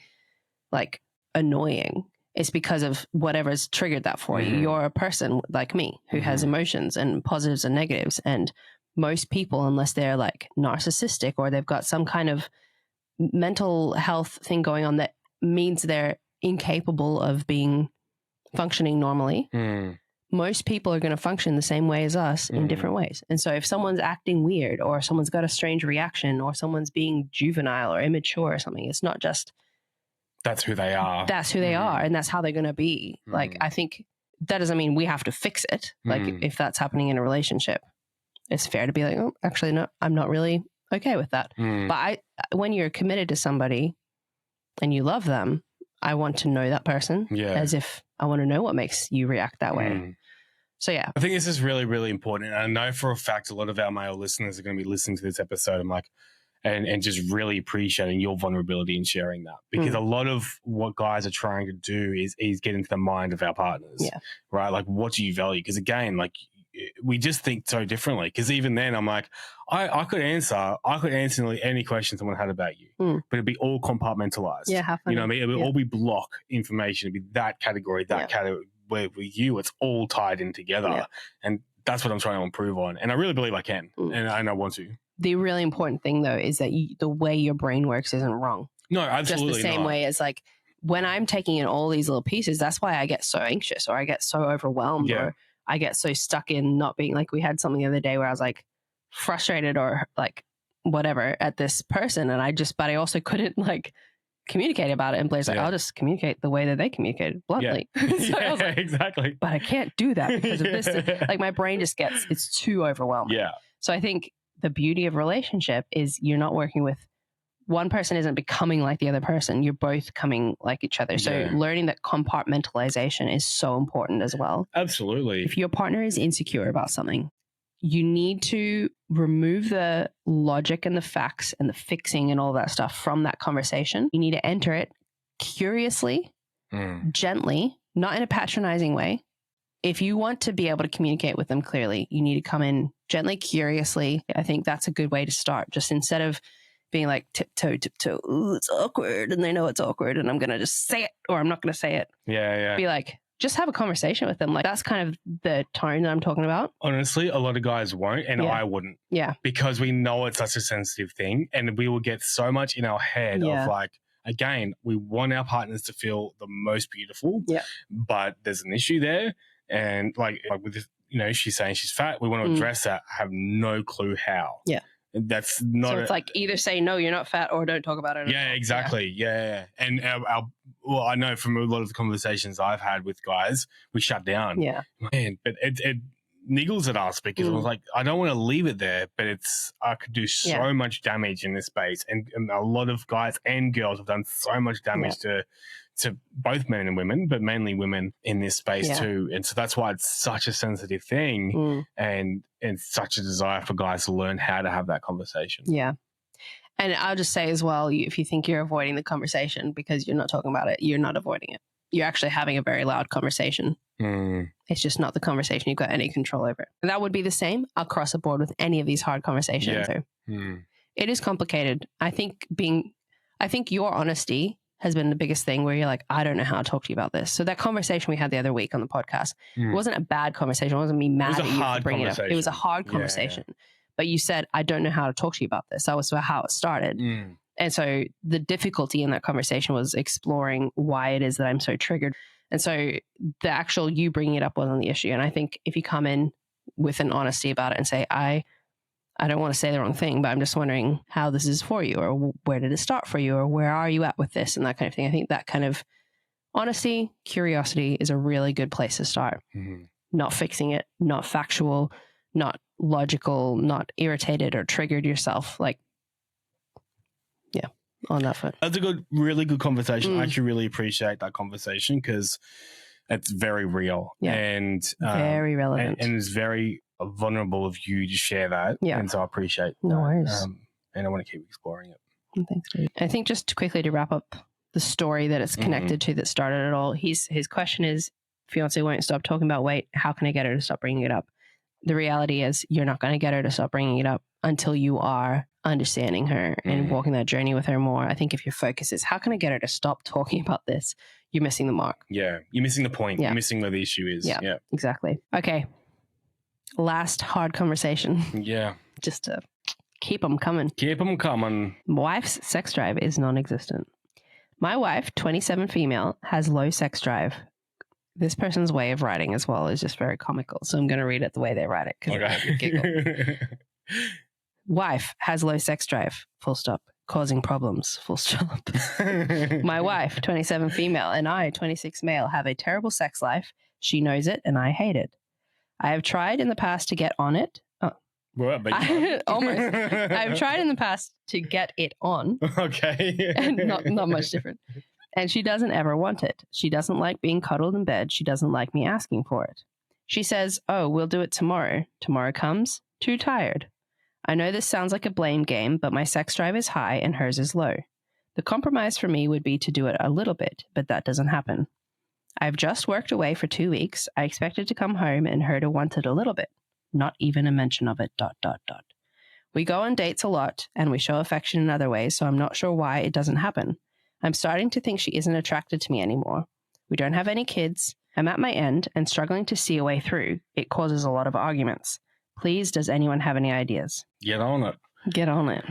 S2: like annoying. It's because of whatever's triggered that for you. You're a person like me who has emotions and positives and negatives. And most people, unless they're like narcissistic or they've got some kind of mental health thing going on that means they're incapable of being functioning normally, most people are going to function the same way as us in different ways. And so if someone's acting weird or someone's got a strange reaction or someone's being juvenile or immature or something, it's not just
S1: that's who they are.
S2: That's who they are, and that's how they're going to be. Like, I think that doesn't mean we have to fix it. Like, if that's happening in a relationship, it's fair to be like, oh, actually, no, I'm not really okay with that. But when you're committed to somebody and you love them, I want to know that person as if I want to know what makes you react that way. So, yeah.
S1: I think this is really, really important. And I know for a fact a lot of our male listeners are going to be listening to this episode. I'm like, and just really appreciating your vulnerability in sharing that, because a lot of what guys are trying to do is get into the mind of our partners, right? Like, what do you value? Because again, like we just think so differently. Because even then, I'm like, I could answer any question someone had about you, but it'd be all compartmentalized.
S2: Yeah, how funny.
S1: You know what I mean? It would all be block information. It'd be that category, category. Where with you, it's all tied in together, and that's what I'm trying to improve on. And I really believe I can, and I want to.
S2: The really important thing, though, is that the way your brain works isn't wrong.
S1: No, absolutely
S2: just the same
S1: not.
S2: way as like when I'm taking in all these little pieces, that's why I get so anxious or I get so overwhelmed or I get so stuck in not being like, we had something the other day where I was like frustrated or like whatever at this person. And but I also couldn't like communicate about it. And Blair's like, I'll just communicate the way that they communicated bluntly. So I was like,
S1: exactly.
S2: But I can't do that because of this. Like my brain just it's too overwhelming.
S1: Yeah.
S2: So I think the beauty of relationship is you're not working with one person isn't becoming like the other person. You're both coming like each other. So learning that compartmentalization is so important as well.
S1: Absolutely.
S2: If your partner is insecure about something, you need to remove the logic and the facts and the fixing and all that stuff from that conversation. You need to enter it curiously, gently, not in a patronizing way. If you want to be able to communicate with them clearly, you need to come in gently, curiously. I think that's a good way to start. Just instead of being like tiptoe, ooh, it's awkward, and they know it's awkward, and I'm going to just say it, or I'm not going to say it. Be like, just have a conversation with them. Like that's kind of the tone that I'm talking about.
S1: Honestly, a lot of guys won't, and I wouldn't.
S2: Yeah.
S1: Because we know it's such a sensitive thing, and we will get so much in our head of like, again, we want our partners to feel the most beautiful, but there's an issue there. And like with this, you know, she's saying she's fat. We want to address that. I have no clue how.
S2: Yeah.
S1: That's not.
S2: So it's like either say no, you're not fat, or don't talk about it.
S1: Yeah, exactly. Yeah. And well, I know from a lot of the conversations I've had with guys, we shut down.
S2: Yeah.
S1: Man, but it niggles at us because I was like, I don't want to leave it there, but I could do so much damage in this space, and a lot of guys and girls have done so much damage to both men and women, but mainly women in this space too. And so that's why it's such a sensitive thing and such a desire for guys to learn how to have that conversation.
S2: Yeah. And I'll just say as well, if you think you're avoiding the conversation because you're not talking about it, you're not avoiding it. You're actually having a very loud conversation. It's just not the conversation you've got any control over. And that would be the same across the board with any of these hard conversations. It is complicated. I think your honesty has been the biggest thing where you're like, I don't know how to talk to you about this. So that conversation we had the other week on the podcast, it wasn't a bad conversation. It wasn't me mad at you for bringing it up. It was a hard conversation. But you said, I don't know how to talk to you about this. That was how it started. And so the difficulty in that conversation was exploring why it is that I'm so triggered. And so the actual you bringing it up wasn't the issue. And I think if you come in with an honesty about it and say, I don't want to say the wrong thing, but I'm just wondering how this is for you, or where did it start for you, or where are you at with this, and that kind of thing. I think that kind of honesty, curiosity is a really good place to start. Not fixing it, not factual, not logical, not irritated or triggered yourself. Like, on that foot.
S1: That's a really good conversation. I actually really appreciate that conversation because it's very real and
S2: very relevant,
S1: and it's very vulnerable of you to share that. And so I appreciate
S2: no worries.
S1: And I want to keep exploring it.
S2: Thanks, dude. I think just quickly to wrap up the story that it's connected to that started it all. His question is, fiance won't stop talking about weight. How can I get her to stop bringing it up? The reality is you're not going to get her to stop bringing it up until you are understanding her and walking that journey with her more. I think if your focus is, how can I get her to stop talking about this? You're missing the mark.
S1: Yeah. You're missing the point.
S2: Yeah.
S1: You're missing where the issue is.
S2: Yeah. Exactly. Okay. Last hard conversation.
S1: Yeah.
S2: Just to keep them coming.
S1: Keep them coming.
S2: My wife's sex drive is non-existent. My wife, 27 female, has low sex drive. This person's way of writing as well is just very comical. So I'm going to read it the way they write it because I giggle. Wife has low sex drive, full stop, causing problems, full stop. My wife, 27 female, and I, 26 male, have a terrible sex life. She knows it and I hate it. I have tried in the past to get on it. Almost. I've tried in the past to get it on.
S1: Okay.
S2: And not much different. And she doesn't ever want it. She doesn't like being cuddled in bed. She doesn't like me asking for it. She says, oh, we'll do it tomorrow. Tomorrow comes, too tired. I know this sounds like a blame game, but my sex drive is high and hers is low. The compromise for me would be to do it a little bit, but that doesn't happen. I've just worked away for 2 weeks. I expected to come home and her to want it a little bit. Not even a mention of it, ... We go on dates a lot and we show affection in other ways, so I'm not sure why it doesn't happen. I'm starting to think she isn't attracted to me anymore. We don't have any kids. I'm at my end and struggling to see a way through. It causes a lot of arguments. Please, does anyone have any ideas?
S1: Get on it.
S2: Get on it.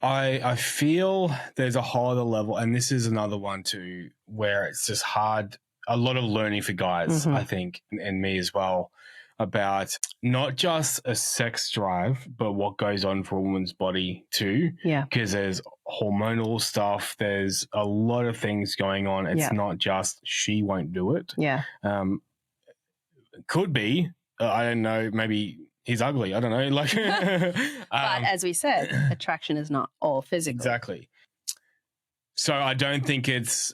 S1: I feel there's a higher level, and this is another one too, where it's just hard. A lot of learning for guys, I think, and me as well, about not just a sex drive, but what goes on for a woman's body too.
S2: Yeah.
S1: Because there's hormonal stuff. There's a lot of things going on. It's not just she won't do it.
S2: Yeah.
S1: Could be. I don't know. Maybe he's ugly. I don't know. Like,
S2: but as we said, attraction is not all physical.
S1: Exactly. So I don't think it's.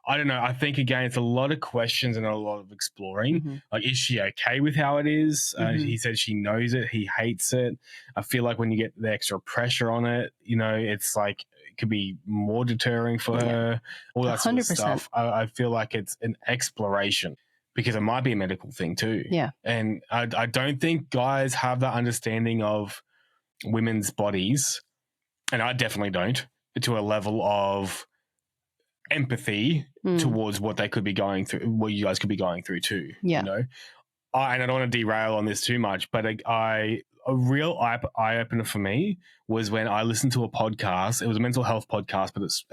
S1: I don't know. I think, again, it's a lot of questions and a lot of exploring. Like, is she okay with how it is? He said she knows it. He hates it. I feel like when you get the extra pressure on it, you know, it's like it could be more deterring for her, all that sort of
S2: 100%.
S1: stuff. I feel like it's an exploration because it might be a medical thing too.
S2: Yeah.
S1: And I don't think guys have that understanding of women's bodies, and I definitely don't, to a level of empathy towards what they could be going through, what you guys could be going through too.
S2: Yeah.
S1: You know, and I don't want to derail on this too much, but a real eye opener for me was when I listened to a podcast. It was a mental health podcast, but it's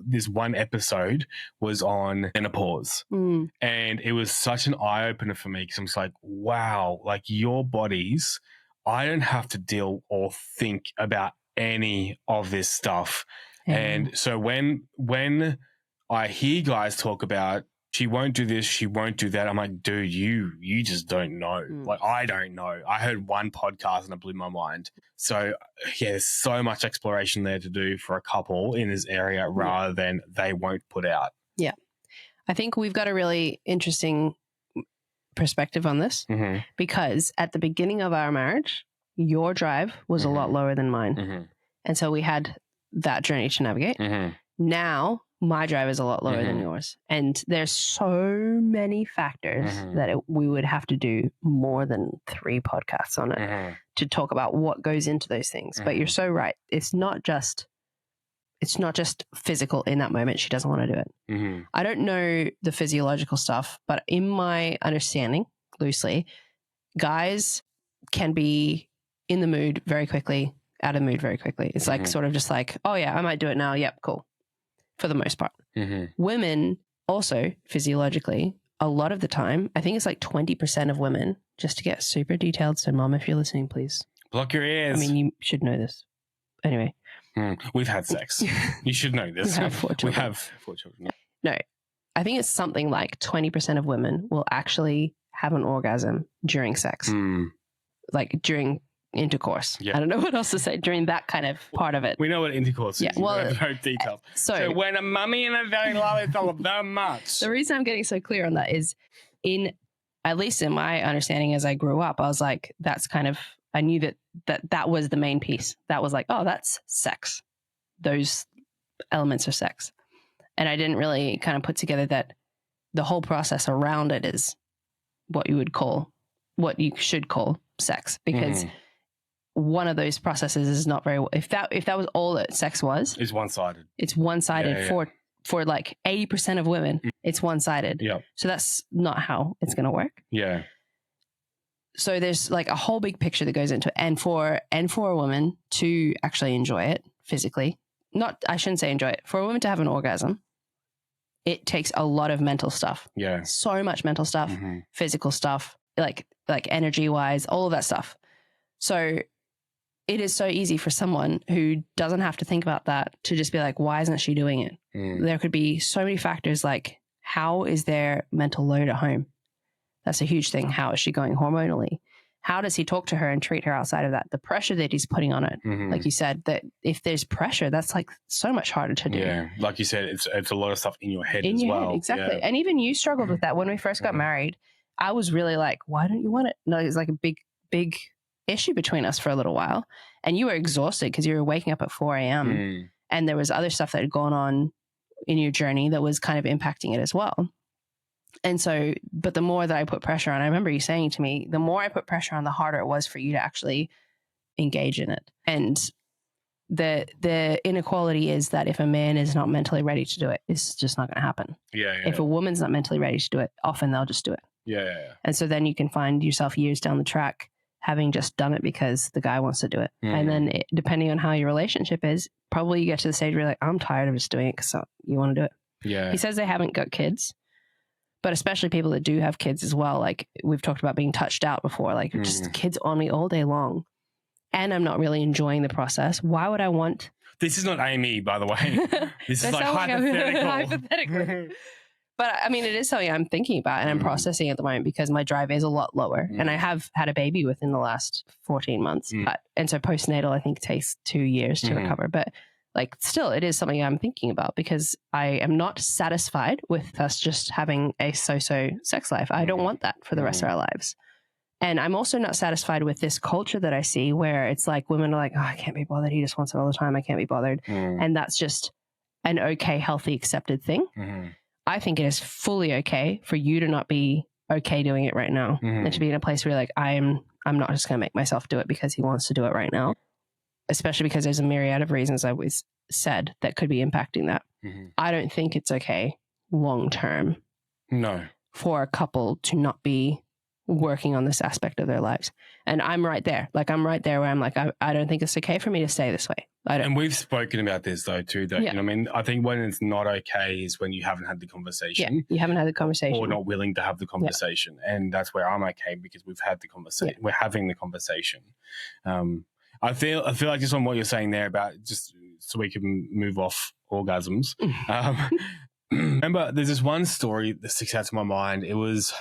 S1: this one episode was on menopause, and it was such an eye opener for me because I'm just like, wow, like your bodies, I don't have to deal or think about any of this stuff. And so when I hear guys talk about she won't do this, she won't do that, I'm like, dude, you just don't know. Like, I don't know. I heard one podcast and it blew my mind. So, yeah, there's so much exploration there to do for a couple in this area rather than they won't put out.
S2: Yeah. I think we've got a really interesting perspective on this because at the beginning of our marriage, your drive was a lot lower than mine. And so we had that journey to navigate. Now, my drive is a lot lower than yours. And there's so many factors that we would have to do more than 3 podcasts on it to talk about what goes into those things. But you're so right. It's not just physical in that moment. She doesn't want to do it. I don't know the physiological stuff, but in my understanding, loosely, guys can be in the mood very quickly, out of mood very quickly. It's like sort of just like, oh yeah, I might do it now. Yep, cool. For the most part. Women also physiologically, a lot of the time, I think it's like 20% of women, just to get super detailed. So mom, if you're listening, please.
S1: Block your ears.
S2: I mean, you should know this. Anyway.
S1: We've had sex. You should know this.
S2: We have 4 children.
S1: We have 4 children.
S2: No, I think it's something like 20% of women will actually have an orgasm during sex. Like during intercourse. I don't know what else to say during that kind of part of it.
S1: We know what intercourse is.
S2: Yeah, well,
S1: very detailed.
S2: So
S1: when a mummy and a daddy love each other that much.
S2: The reason I'm getting so clear on that is at least in my understanding as I grew up, I was like, that's kind of, I knew that was the main piece. That was like, oh, that's sex. Those elements are sex. And I didn't really kind of put together that the whole process around it is what you should call sex, because one of those processes is not very, if that was all that sex was,
S1: It's one-sided.
S2: It's one-sided for like 80% of women. It's one-sided.
S1: Yeah.
S2: So that's not how it's going to work.
S1: Yeah.
S2: So there's like a whole big picture that goes into it. And for a woman to actually enjoy it physically, I shouldn't say enjoy it, for a woman to have an orgasm, it takes a lot of mental stuff.
S1: Yeah.
S2: So much mental stuff, physical stuff, like energy wise, all of that stuff. So it is so easy for someone who doesn't have to think about that to just be like, why isn't she doing it? There could be so many factors, like how is their mental load at home? That's a huge thing. How is she going hormonally? How does he talk to her and treat her outside of that? The pressure that he's putting on it. Like you said, that if there's pressure, that's like so much harder to do.
S1: Yeah. Like you said, it's a lot of stuff in your head
S2: in
S1: as
S2: your
S1: well.
S2: Head, exactly.
S1: Yeah.
S2: And even you struggled with that when we first got married. I was really like, why don't you want it? No, it's like a big issue between us for a little while. And you were exhausted because you were waking up at 4 a.m. And there was other stuff that had gone on in your journey that was kind of impacting it as well. And so, but the more that I put pressure on, I remember you saying to me, the more I put pressure on, the harder it was for you to actually engage in it. And the inequality is that if a man is not mentally ready to do it, it's just not going to happen.
S1: Yeah.
S2: If a woman's not mentally ready to do it, often they'll just do it.
S1: Yeah.
S2: And so then you can find yourself years down the track having just done it because the guy wants to do it. And then depending on how your relationship is, probably you get to the stage where you're like, I'm tired of just doing it because you want to do it.
S1: Yeah.
S2: He says they haven't got kids, but especially people that do have kids as well. Like we've talked about being touched out before, like just kids on me all day long. And I'm not really enjoying the process. Why would I want...
S1: This is not Amy, by the way. This is like hypothetical.
S2: Hypothetically. But I mean, it is something I'm thinking about and I'm processing at the moment because my drive is a lot lower. And I have had a baby within the last 14 months. And so postnatal, I think, takes 2 years to recover. But like still, it is something I'm thinking about because I am not satisfied with us just having a so-so sex life. I don't want that for the rest of our lives. And I'm also not satisfied with this culture that I see where it's like women are like, oh, I can't be bothered. He just wants it all the time. I can't be bothered. And that's just an okay, healthy, accepted thing. I think it is fully okay for you to not be okay doing it right now and to be in a place where you're like, I'm not just going to make myself do it because he wants to do it right now, especially because there's a myriad of reasons I always said that could be impacting that. I don't think it's okay long term.
S1: No.
S2: For a couple to not be working on this aspect of their lives. And I'm right there. Like I'm right there where I'm like, I don't think it's okay for me to stay this way.
S1: And we've spoken about this though too, you know what I mean? I think when it's not okay is when you haven't had the conversation.
S2: Yeah, you haven't had the conversation.
S1: Or not willing to have the conversation. Yeah. And that's where I'm okay because we've had the conversation. Yeah. We're having the conversation. I feel like just on what you're saying there about just so we can move off orgasms. Remember, there's this one story that sticks out to my mind. It was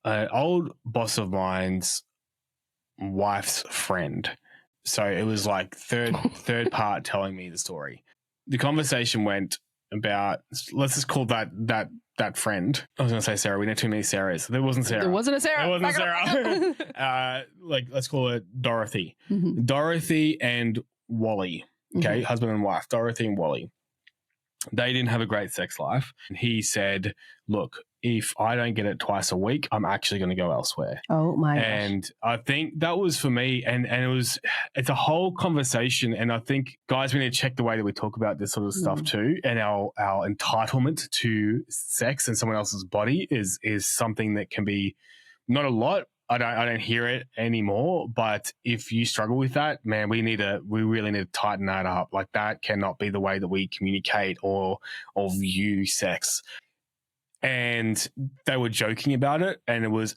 S1: an old boss of mine's wife's friend. So it was like third part telling me the story. The conversation went about, let's just call that friend. I was going to say Sarah. We know too many Sarahs. There wasn't Sarah.
S2: There wasn't a Sarah.
S1: There wasn't Sarah. Like let's call it Dorothy. Dorothy and Wally. Okay, husband and wife. Dorothy and Wally. They didn't have a great sex life. And he said, look, if I don't get it twice a week, I'm actually going to go elsewhere.
S2: Oh my gosh.
S1: And I think that was for me. And it's a whole conversation. And I think guys, we need to check the way that we talk about this sort of stuff too. And our entitlement to sex and someone else's body is something that can be not a lot. I don't hear it anymore, but if you struggle with that, man, we really need to tighten that up. Like that cannot be the way that we communicate or view sex. And they were joking about it, and I was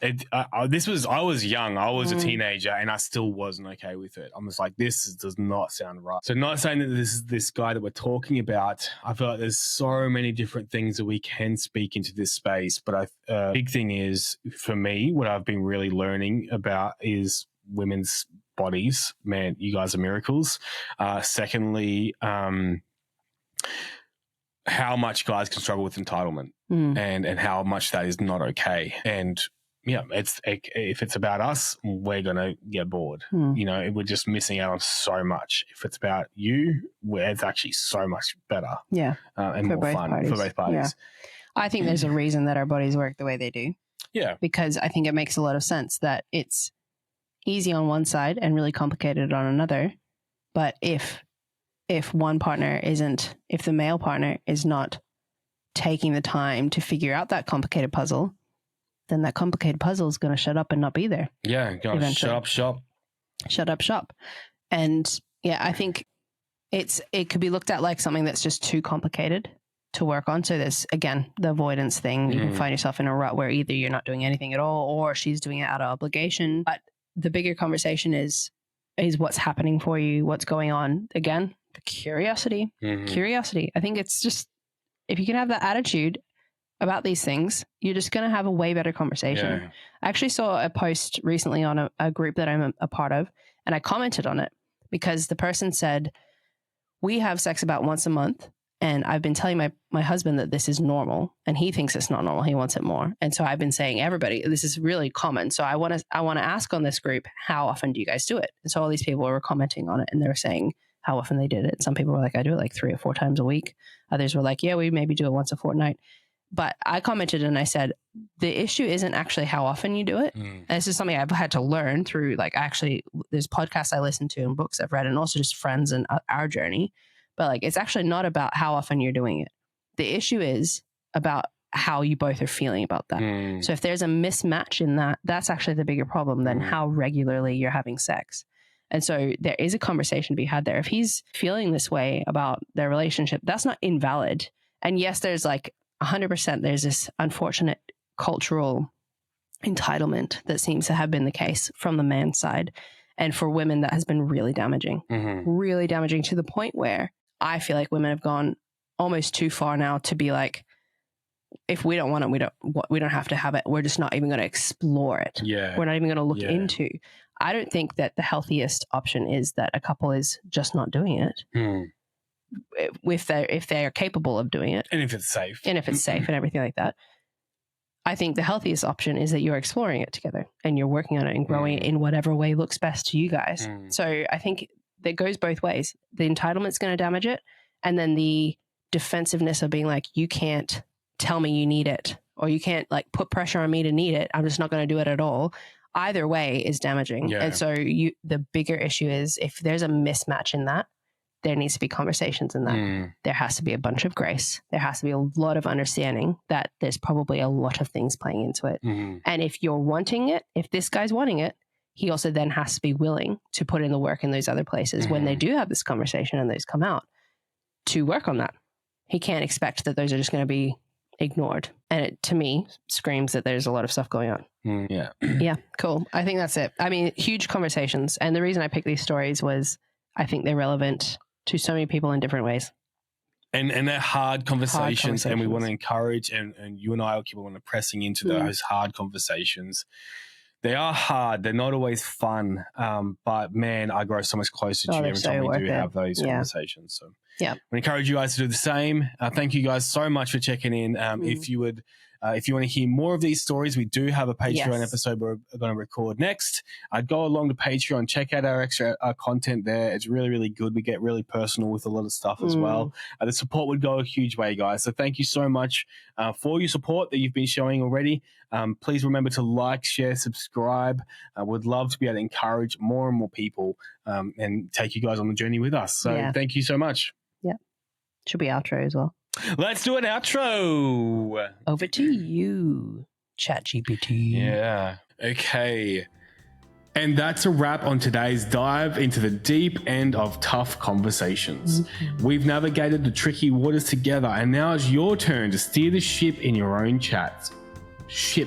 S1: young, I was a teenager, and I still wasn't okay with it. I was like, this does not sound right. So not saying that this is this guy that we're talking about. I feel like there's so many different things that we can speak into this space, but big thing is for me, what I've been really learning about is women's bodies. Man, you guys are miracles. Secondly, how much guys can struggle with entitlement and how much that is not okay. And if it's about us, we're gonna get bored. You know, we're just missing out on so much. If it's about you, it's actually so much better.
S2: Yeah,
S1: and more fun for both parties.
S2: Yeah. I think there's a reason that our bodies work the way they do.
S1: Yeah,
S2: because I think it makes a lot of sense that it's easy on one side and really complicated on another. But if one partner if the male partner is not taking the time to figure out that complicated puzzle, then that complicated puzzle is going to shut up and not be there.
S1: Yeah, going to shut up shop.
S2: And yeah, I think it could be looked at like something that's just too complicated to work on. So there's, again, the avoidance thing. You can find yourself in a rut where either you're not doing anything at all or she's doing it out of obligation. But the bigger conversation is what's happening for you, what's going on. Again, the curiosity. Curiosity. I think it's just, if you can have that attitude about these things, you're just going to have a way better conversation. Yeah. I actually saw a post recently on a group that I'm a part of, and I commented on it because the person said, we have sex about once a month, and I've been telling my husband that this is normal, and he thinks it's not normal. He wants it more. And so I've been saying, everybody, this is really common. So I want to ask on this group, how often do you guys do it? And so all these people were commenting on it, and they were saying how often they did it. Some people were like, I do it like 3 or 4 times a week. Others were like, yeah, we maybe do it once a fortnight. But I commented and I said, the issue isn't actually how often you do it. And this is something I've had to learn through, like, actually, there's podcasts I listen to and books I've read, and also just friends and our journey. But like, it's actually not about how often you're doing it. The issue is about how you both are feeling about that. So if there's a mismatch in that, that's actually the bigger problem than how regularly you're having sex. And so there is a conversation to be had there. If he's feeling this way about their relationship, that's not invalid. And yes, there's like 100%, there's this unfortunate cultural entitlement that seems to have been the case from the man's side. And for women, that has been really damaging, really damaging, to the point where I feel like women have gone almost too far now to be like, if we don't want it, we don't have to have it. We're just not even going to explore it. Yeah. We're not even going to look into. I don't think that the healthiest option is that a couple is just not doing it. If they are capable of doing it.
S1: And if it's safe.
S2: And everything like that. I think the healthiest option is that you're exploring it together and you're working on it and growing it in whatever way looks best to you guys. So I think that goes both ways. The entitlement's going to damage it. And then the defensiveness of being like, you can't tell me you need it, or you can't like put pressure on me to need it. I'm just not going to do it at all. Either way is damaging. Yeah. And so the bigger issue is, if there's a mismatch in that, there needs to be conversations in that. There has to be a bunch of grace. There has to be a lot of understanding that there's probably a lot of things playing into it. And if you're wanting it, if this guy's wanting it, he also then has to be willing to put in the work in those other places when they do have this conversation and those come out, to work on that. He can't expect that those are just going to be ignored. And it, to me, screams that there's a lot of stuff going on. Yeah, cool. I think that's it. I mean, huge conversations. And the reason I picked these stories was I think they're relevant to so many people in different ways.
S1: And they're hard conversations, and we want to encourage, and you and I will keep on pressing into those hard conversations. They are hard. They're not always fun. But man, I grow so much closer to you every time we do have those conversations. So we encourage you guys to do the same. Thank you guys so much for checking in. If you want to hear more of these stories, we do have a Patreon episode we're going to record next. Go along to Patreon, check out our extra content there. It's really, really good. We get really personal with a lot of stuff as well. The support would go a huge way, guys. So thank you so much for your support that you've been showing already. Please remember to like, share, subscribe. We'd love to be able to encourage more and more people and take you guys on the journey with us. So thank you so much.
S2: Yeah. Should be outro as well.
S1: Let's do an outro.
S2: Over to you, ChatGPT.
S1: Yeah. Okay. And that's a wrap on today's dive into the deep end of tough conversations. We've navigated the tricky waters together, and now it's your turn to steer the ship in your own chats. Or stir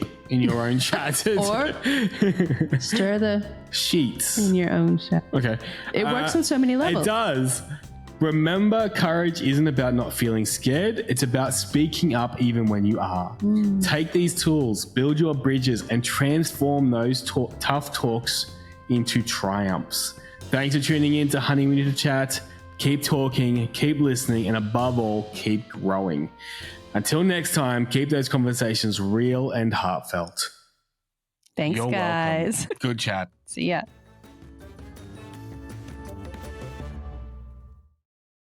S2: the
S1: sheets
S2: in your own chat.
S1: Okay.
S2: It works on so many levels.
S1: It does. Remember, courage isn't about not feeling scared. It's about speaking up even when you are. Take these tools, build your bridges, and transform those tough talks into triumphs. Thanks for tuning in to Honey, We Need to Chat. Keep talking, keep listening, and above all, keep growing. Until next time, keep those conversations real and heartfelt.
S2: Thanks,
S1: You're
S2: guys.
S1: welcome. Good chat.
S2: See ya.